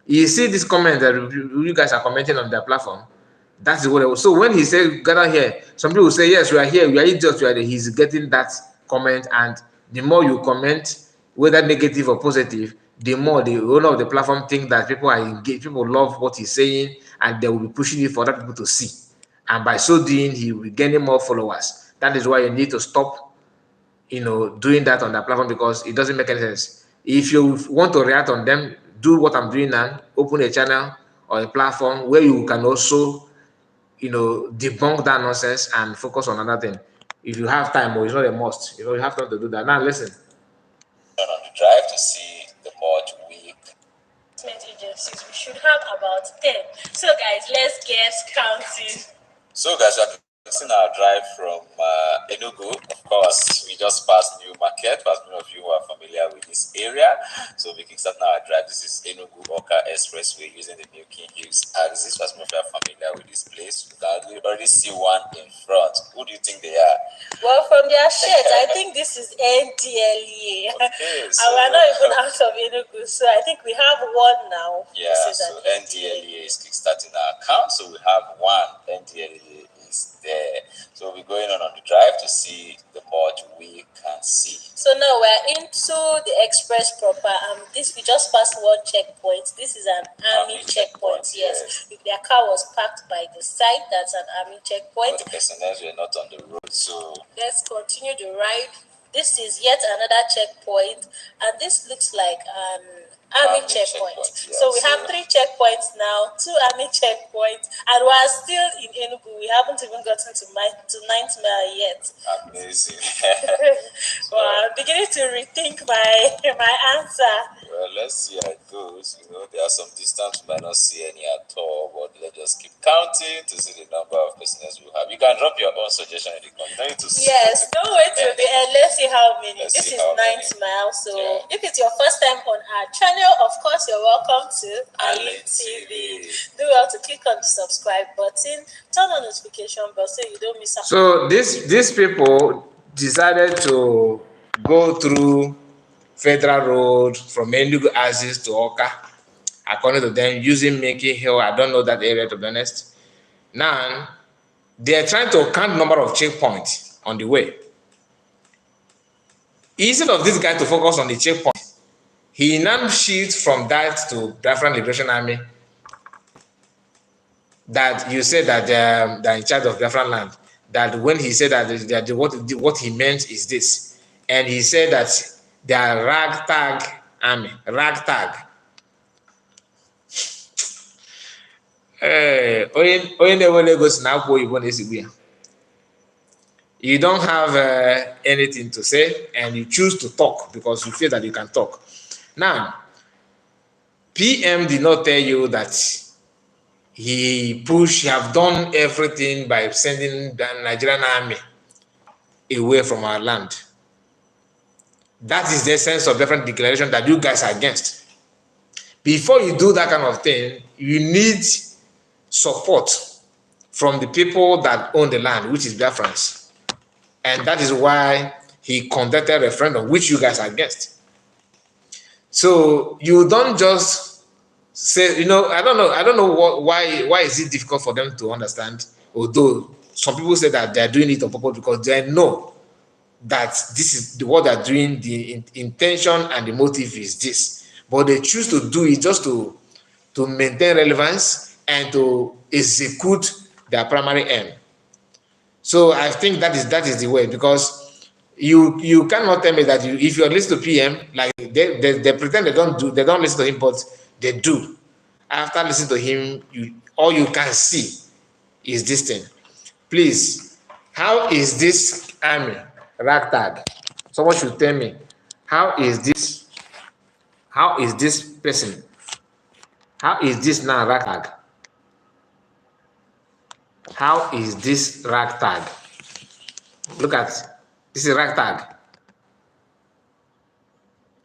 You see this comment that you guys are commenting on their platform. That's what it was. So when he said gather here, some people will say, yes, we are here, we are idiots, he's getting that comment, and the more you comment, whether negative or positive, the more the owner of the platform think that people are engaged, people love what he's saying, and they will be pushing it for other people to see. And by so doing, he will be gaining more followers. That is why you need to stop, doing that on the platform, because it doesn't make any sense. If you want to react on them, do what I'm doing now, open a channel or a platform where you can also debunk that nonsense and focus on another thing. If you have time, or it's not a must, you have time to do that. Now listen. On the drive to see the mod week. Agencies, we should have about 10. So guys, let's get counting. So guys, we are continuing our drive from Enugu. Of course, we just passed New Market, as many of you are familiar with this area. So we can start now our drive. This is Enugu Oka Expressway using the New King Hills axis. As many of you are familiar with this place, you can already see one in front. Who do you think they are? Well, from their shirts, I think this is NDLEA. Okay, so, and we're not even out of Enugu, so I think we have one now. Yeah, so NDLEA is kickstarting our account, so we have one. NDLEA is there. So we're going on the drive to see the mod we can see. So now we're into the express proper. This we just passed one checkpoint. This is an army checkpoint. Yes. If their car was parked by the side, that's an army checkpoint. But the personnel were not on the road, so let's continue the ride. This is yet another checkpoint, and this looks like an army checkpoint. Yeah, so we have 3 checkpoints now, 2 army checkpoints, and we are still in Enugu. We haven't even gotten to 9th mile yet. Amazing. Well, I'm beginning to rethink my answer. Well, let's see how it goes. There are some distance we might not see any at all, but let's just keep counting to see the number of personnel we have. You can drop your own suggestion in the comment. Yes, don't wait till the end. Let's see how many. This is 9th mile. So if it's your first time on our channel, of course, you're welcome to Ali TV. Do well to click on the subscribe button, turn on notification bell so you don't miss out. So these people decided to go through Federal Road from Enugu axis to Oka, according to them, using Mickey Hill. I don't know that area, to be honest. Now, they're trying to count the number of checkpoints on the way. Instead of this guy to focus on the checkpoint, he now shifts from that to Biafran Liberation Army. That you said that they're in charge of Biafran land. That when he said that what he meant is this, and he said that they are ragtag army, ragtag. You don't have anything to say, and you choose to talk because you feel that you can talk. Now, PM did not tell you that he have done everything by sending the Nigerian army away from our land. That is the essence of different declaration that you guys are against. Before you do that kind of thing, you need support from the people that own the land, which is Biafrans. And that is why he conducted a referendum, which you guys are against. So you don't just say, I don't know why is it difficult for them to understand, although some people say that they're doing it on purpose because they know that this is what they're doing, the intention and the motive is this. But they choose to do it just to maintain relevance and to execute their primary aim. So I think that is the way, because you cannot tell me that if you're listening to PM, like they pretend they don't listen to him, but they do. After listening to him, all you can see is this thing. Please, how is this army ragtag? Someone should tell me, how is this person? How is this now ragtag? How is this ragtag? Look at this is ragtag.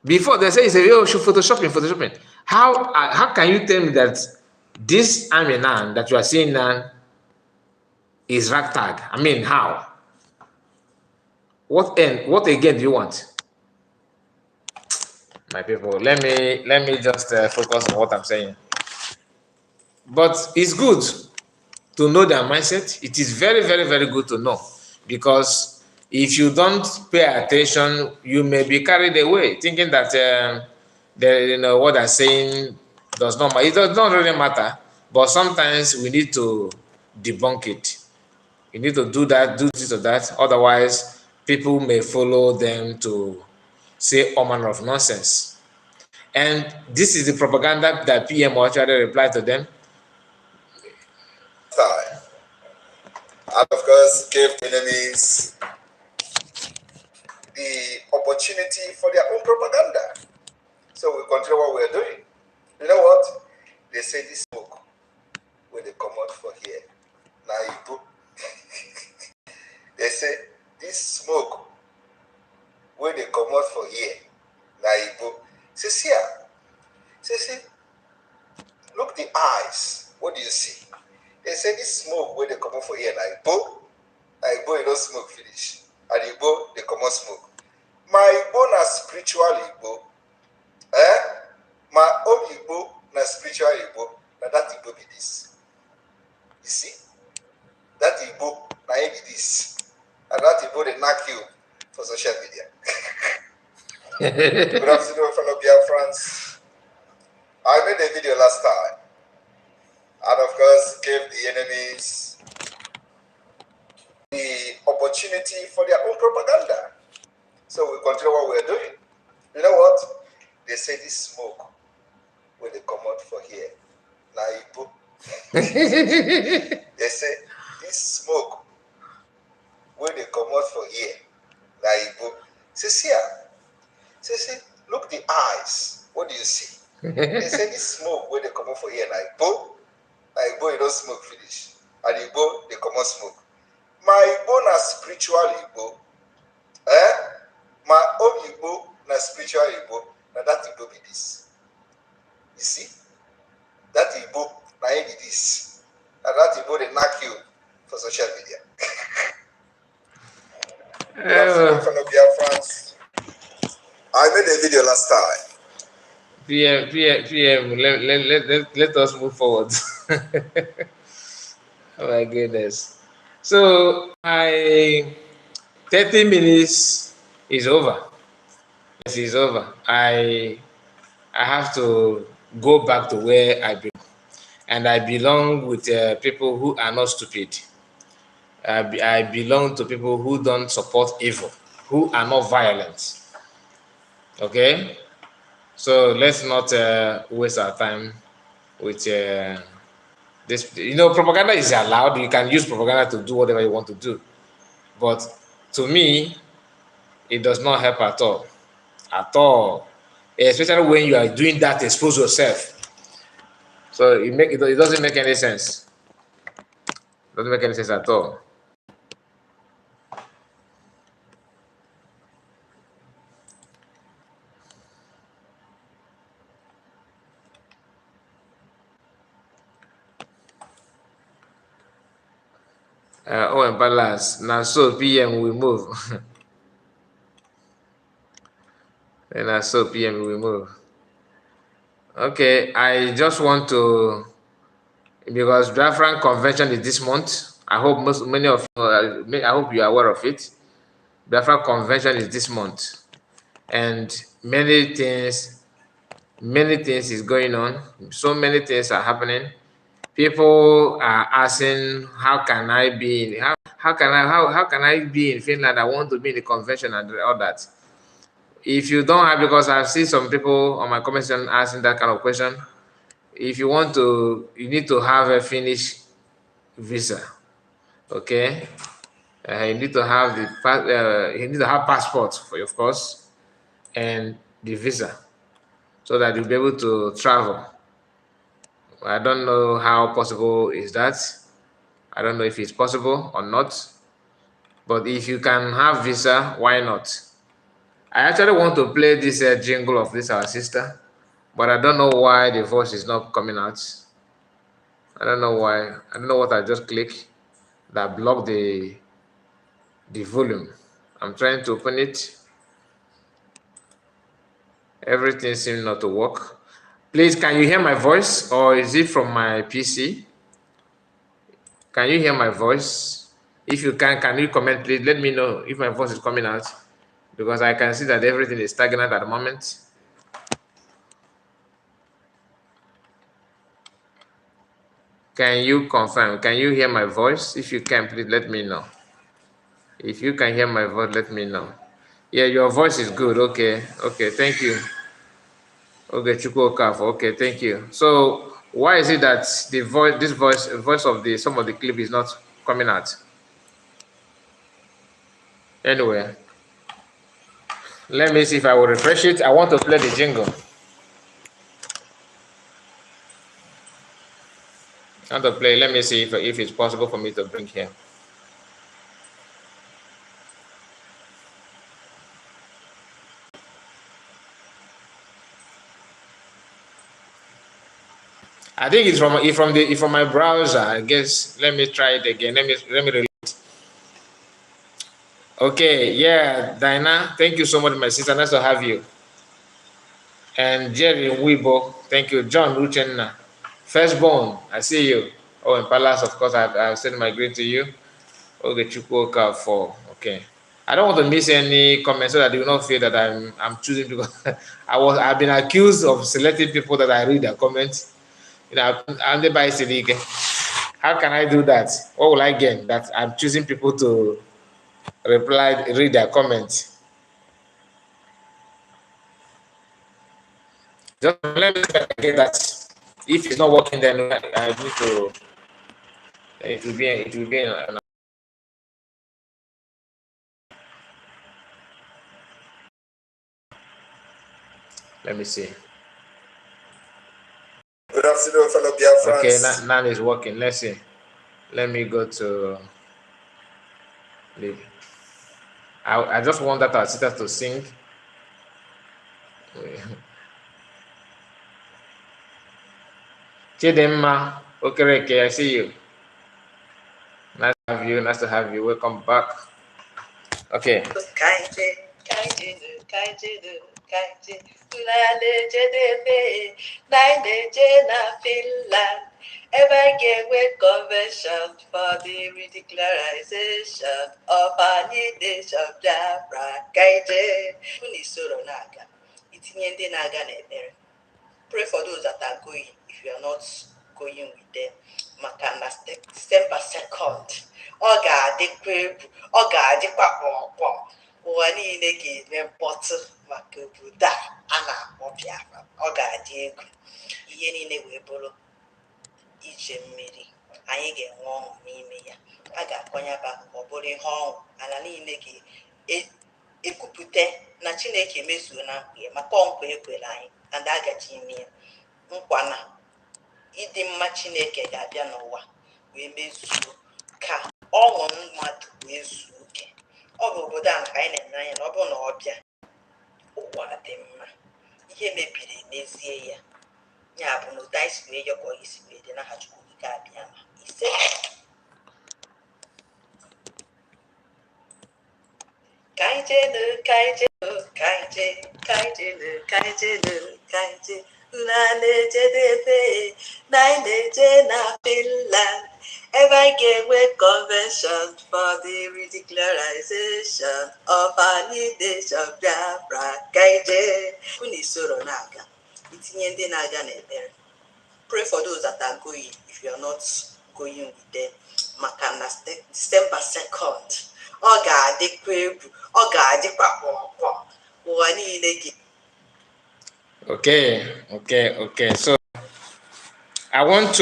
Before they say it's a photoshopping. How can you tell me that this army now that you are seeing now is ragtag? I mean, how? What again do you want? My people, let me just focus on what I'm saying. But it's good to know their mindset. It is very, very, very good to know, because if you don't pay attention, you may be carried away thinking that what they're saying does not matter. It does not really matter, but sometimes we need to debunk it. You need to do that, do this or that. Otherwise, people may follow them to say all manner of nonsense. And this is the propaganda that PM actually replied to them. Time. And of course, gave enemies the opportunity for their own propaganda. So we continue what we're doing. You know what? They say this smoke when they come out for here. Now you do. They say this smoke when they come out for here. Now you do. See, look the eyes. What do you see? They say this smoke when they come out for here. Now you don't smoke finish. And they come out smoke. My Igbo na spiritual Igbo. My own Igbo na spiritual Igbo. Now that Igbo be this. You see? That Igbo na be this. And that Igbo they knock you for social media. Good afternoon, fellow Biafrans. I made a video last time. And of course, gave the enemies the opportunity for their own propaganda. So we continue what we're doing. You know what? They say this smoke when they come out for here. Now you They say this smoke when they come out for here. Now you see, look the eyes. What do you see? They say this smoke when they come out for here. Now you don't smoke finish. And they come out smoke. My Igbo na spiritual Igbo. My own Igbo na spiritual Igbo. Now that Igbo be this. You see? That Igbo na be this. And that Igbo they knock you for social media. Good afternoon, fellow Biafrans. I made a video last time. PM, let us move forward. Oh my goodness. So my 30 minutes is over. Yes, it's over. I have to go back to where I belong. And I belong with people who are not stupid. I belong to people who don't support evil, who are not violent. Okay? So let's not waste our time with this. Propaganda is allowed. You can use propaganda to do whatever you want to do. But to me, it does not help at all. At all. Especially when you are doing that, expose yourself. So it doesn't make any sense. It doesn't make any sense at all. Oh, balance. Now, so PM we move. And now, so PM we move. Okay, I just want to, because Biafran convention is this month. I hope many of you, I hope you are aware of it. Biafran convention is this month, and many things is going on. So many things are happening. People are asking, how can I be in, how can I be in Finland? I want to be in the convention and all that. If you don't have, because I've seen some people on my comment section asking that kind of question. If you want to, you need to have a Finnish visa. Okay, you need to have you need to have passport for you, of course, and the visa, so that you'll be able to travel. I don't know how possible is that. I don't know if it's possible or not. But if you can have visa, why not? I actually want to play this jingle of this our sister, but I don't know why the voice is not coming out. I don't know why. I don't know what I just clicked that blocked the volume. I'm trying to open it. Everything seems not to work. Please, can you hear my voice, or is it from my PC? Can you hear my voice? If you can you comment, please? Let me know if my voice is coming out, because I can see that everything is stagnant at the moment. Can you confirm? Can you hear my voice? If you can, please let me know. If you can hear my voice, let me know. Yeah, your voice is good. Okay, okay, thank you. Okay, Chukwokaf. Okay, thank you. So why is it that the voice of the some of the clip is not coming out? Anyway, let me see if I will refresh it. I want to play the jingle. I want to play. Let me see if it's possible for me to bring here. I think it's from my browser. I guess. Let me try it again. Let me release it. Okay, yeah, Dinah, thank you so much, my sister. Nice to have you. And Jerry Weibo, thank you. John Ruchenna, Firstborn, I see you. Oh, in Palace, of course, I've sent my greeting to you. Okay, Chukwuka for okay. I don't want to miss any comments so that you will not feel that I'm choosing, because I've been accused of selecting people that I read their comments. You know, I'm the bias league. How can I do that? What will I gain that I'm choosing people to read their comments? Just let me see if I can get that. If it's not working, then I need to. It will be. It will be. Let me see. Good afternoon, fellow Biafrans. Okay, now it's working. Let's see. Let me go to. I just want that our sisters to sing. Chidemma, okay, I see you. Nice to have you. Nice to have you. Welcome back. Okay. Convention for the redeclaration of our nation Biafra kaije n'isoro na-aga itinye ndị na-aga n'ekpere. Pray for those that are going if you are not going with them. Maka na December 2nd ọ ga-adịkwa egwu, ọ ga-adịkwa kpọmkwem, ụwa niile ga-eme mkpọtụ maka obodo a na-akpọ Biafra. Ọ ga-adị egwu, ihe niile wee bụrụ ije mmiri. Anyị ga-enwe ọṅụ n'ime ya. A ga-akọnyaba ọ bụrụ ihe ọṅụ, ala niile ga-ekwupụta na Chineke emezuo na nkwa ya, maka nkwa ekwere anyị na ndị agaji ime ya. Nkwa na ịdị mma Chineke ga-abịa n'ụwa wee mezuo, ka ọṅụ mmadụ wee zuo oke. Ọ bụ obodo a ka anyị na-eme anya na ọ bụrụ na ọ bịa, ụwa dị mma, ihe mebiri n'ezie ya. Ya bụ na ụda isi wee yọkọ isi wee dị n'aha Chukwu ga-abịa ma ise. Finland. Ever gave a convention for the ridicularization of our nation Biafra Kaije. Kunisoro Naga. Itinye ndị na-aga n'ekpere. Pray for those that are going if you are not going with them. Maka na December 2nd. Ọ ga-adịkwa egwu. Ọ ga-adịkwa kpọmkwọm. Ụwa niile gị. Okay. So I want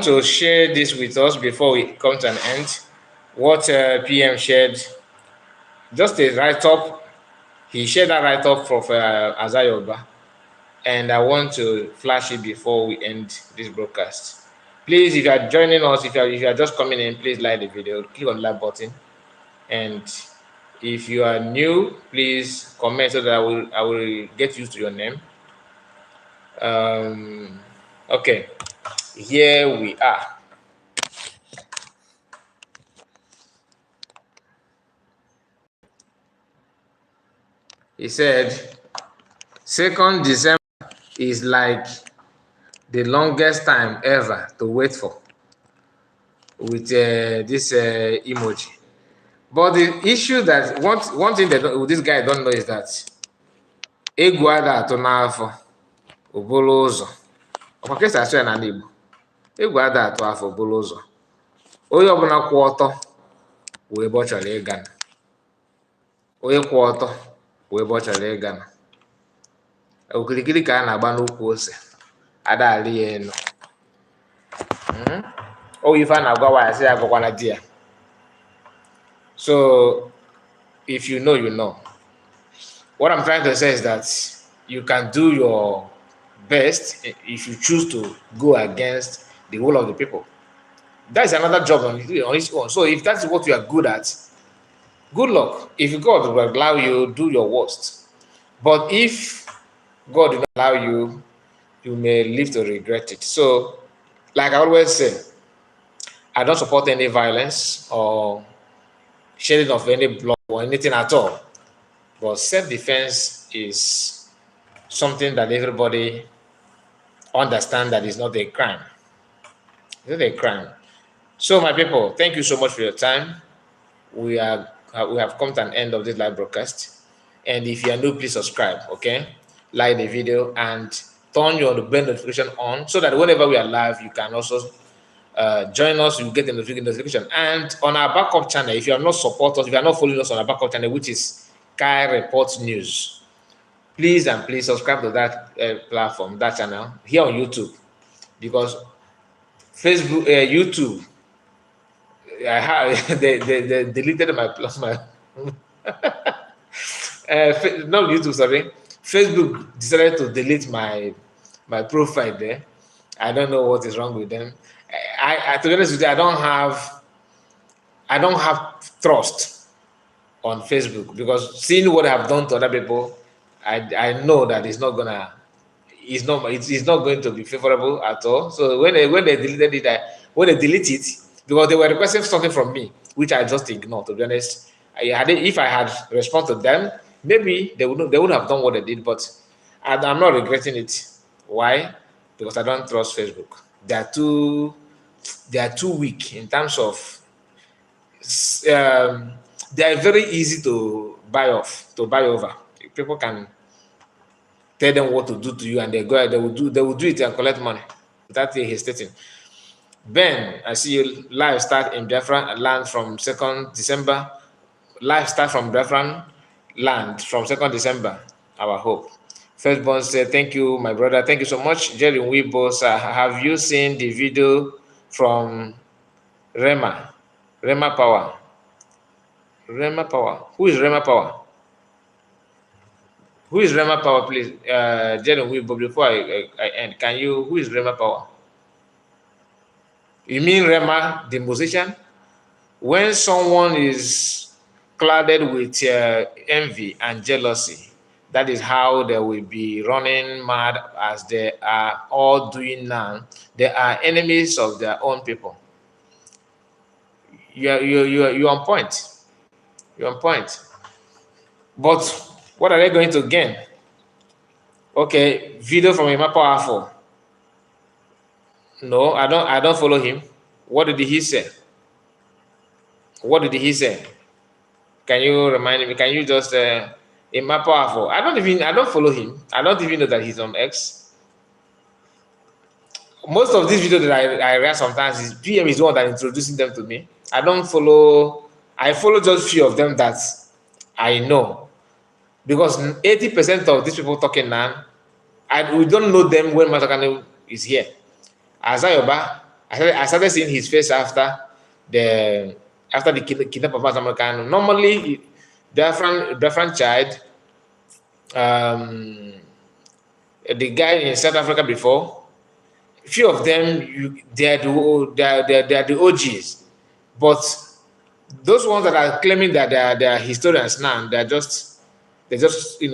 to share this with us before we come to an end. What PM shared, just a write-up. He shared that write-up of Azayoba, and I want to flash it before we end this broadcast. Please, if you are joining us, if you are just coming in, please like the video, click on the like button, and if you are new, please comment so that I will get used to your name. Okay, here we are. He said, 2nd December is like the longest time ever to wait for, with this emoji. But the issue that one thing that this guy don't know is that egwu ada atụ n'afọ obolo ụzọ. Ọkwa ka esi asụ ya n'ala Igbo. Egwu ada atụ afọ obolo ụzọ. Onye ọbụla kwụ ọtọ wee ebe ọ chọrọ ịga. Onye kwụ ọtọ wee ebe ọ chọrọ ịga. Okirikiri ka a na-agba n'ukwu ose. Ada alị ya elu. O ife a na-agwa nwaanyị sị ya agwakwana di ya. So if you know, you know. What I'm trying to say is that you can do your best if you choose to go against the will of the people. That is another job on its own. So if that's what you are good at, good luck. If God will allow you, do your worst. But if God did not allow you, you may live to regret it. So, like I always say, I don't support any violence or shedding of any blood or anything at all. But self-defense is something that everybody understands that is not a crime. It's not a crime. So, my people, thank you so much for your time. We have come to an end of this live broadcast. And if you are new, please subscribe, okay? Like the video and turn your bell notification on so that whenever we are live, you can also join us, you get the notification. And on our backup channel, if you are not support us, if you are not following us on our backup channel, which is Kai Reports News, please and please subscribe to that platform, that channel here on YouTube, because Facebook, YouTube, they deleted my not YouTube, sorry. Facebook decided to delete my profile there. I don't know what is wrong with them. I to be honest with you, I don't have trust on Facebook, because seeing what I've done to other people, I know that it's not going to be favorable at all. So when they deleted it, when they delete it, because they were requesting something from me, which I just ignored, to be honest. If I had responded to them, maybe they wouldn't have done what they did, but I'm not regretting it. Why? Because I don't trust Facebook. They are too weak in terms of they are very easy to buy over. People can tell them what to do to you, and they will do it and collect money without hesitating. Ben, I see you live start in Biafra land from 2nd December. Live start from Biafra land from 2nd December. Our hope. Firstborn said, "Thank you, my brother. Thank you so much." Jerry Weibo, have you seen the video from Rema Power? Rema Power. Who is Rema Power? Who is Rema Power, please? Jerry Weibo, before I end, who is Rema Power? You mean Rema, the musician? When someone is clouded with envy and jealousy, that is how they will be running mad, as they are all doing now. They are enemies of their own people. You're on point. You're on point. But what are they going to gain? Okay, video from Emma Powerful. No, I don't follow him. What did he say? What did he say? Can you remind me? Can you just Emma Powerful? I don't follow him. I don't even know that he's on X. Most of these videos that I read sometimes is PM is the one that introducing them to me. I don't follow. I follow just few of them that I know, because 80% of these people talking now, we don't know them when Masakane is here. Azayoba, I started seeing his face after the kidnap of Masamakano. Normally, different child, the guy in South Africa before, few of them they are the OGs, but those ones that are claiming that they are historians now, they just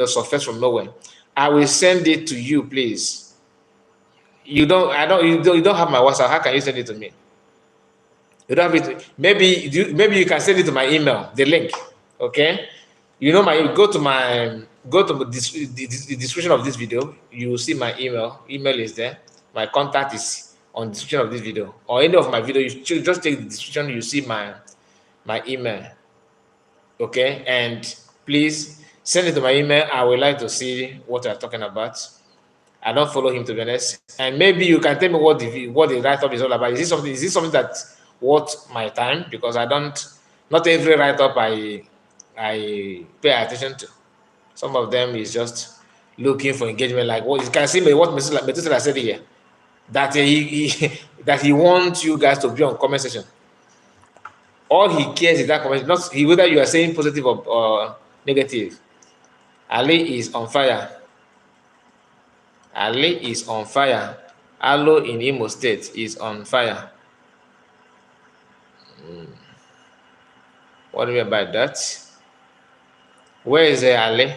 surface from nowhere. I will send it to you, please. You don't have my WhatsApp. How can you send it to me? You don't have it. Maybe you can send it to my email, the link. Okay. Go to the description of this video. You will see my email. Email is there. My contact is on the description of this video, or any of my video. You should just take the description. You see my email. Okay, and please send it to my email. I would like to see what you're talking about. I don't follow him, to be honest. And maybe you can tell me what the write-up is all about. Is this something that worth my time? Because not every write-up I pay attention to. Some of them is just looking for engagement. Like what you can see, what Methuselah said here, that that he wants you guys to be on comment section. All he cares is that comment, not whether you are saying positive or negative. Ali is on fire. Ali is on fire. Alo in Imo State is on fire. What do you mean by that? Where is Ali?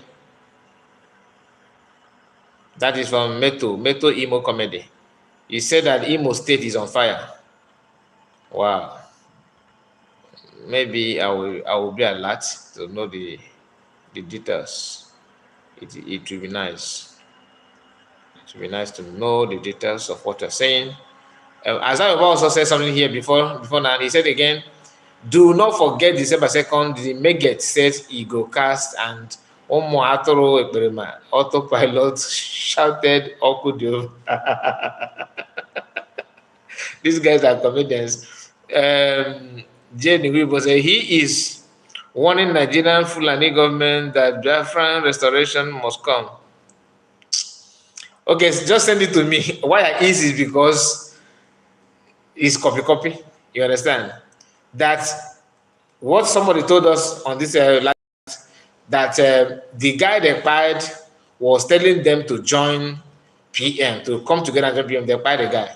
That is from Meto Imo Comedy. He said that Imo State is on fire. Wow. Maybe I will be alert to know the details. It will be nice. It will be nice to know the details of what you're saying. As I also said something here before now, he said again, do not forget December 2nd, the Meget says he go cast, and autopilot shouted Okudio. These guys are comedians. Jane Wibo said he is warning Nigerian Fulani government that Biafran restoration must come. Okay, so just send it to me. Why I is because it's copy. You understand? That what somebody told us on this that the guy they fired was telling them to join PM, to come together and join PM. They fired the guy.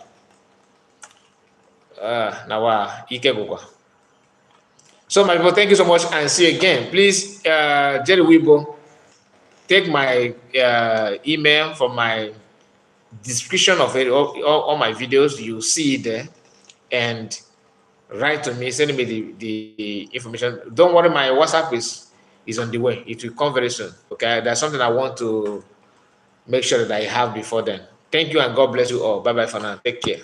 So my people, thank you so much and see you again. Please, Jerry Weibo, take my email from my description of it, all my videos. You see it there, and write to me, send me the information. Don't worry, my WhatsApp is on the way. It will come very soon. Okay, that's something I want to make sure that I have before then. Thank you and God bless you all. Bye bye for now. Take care.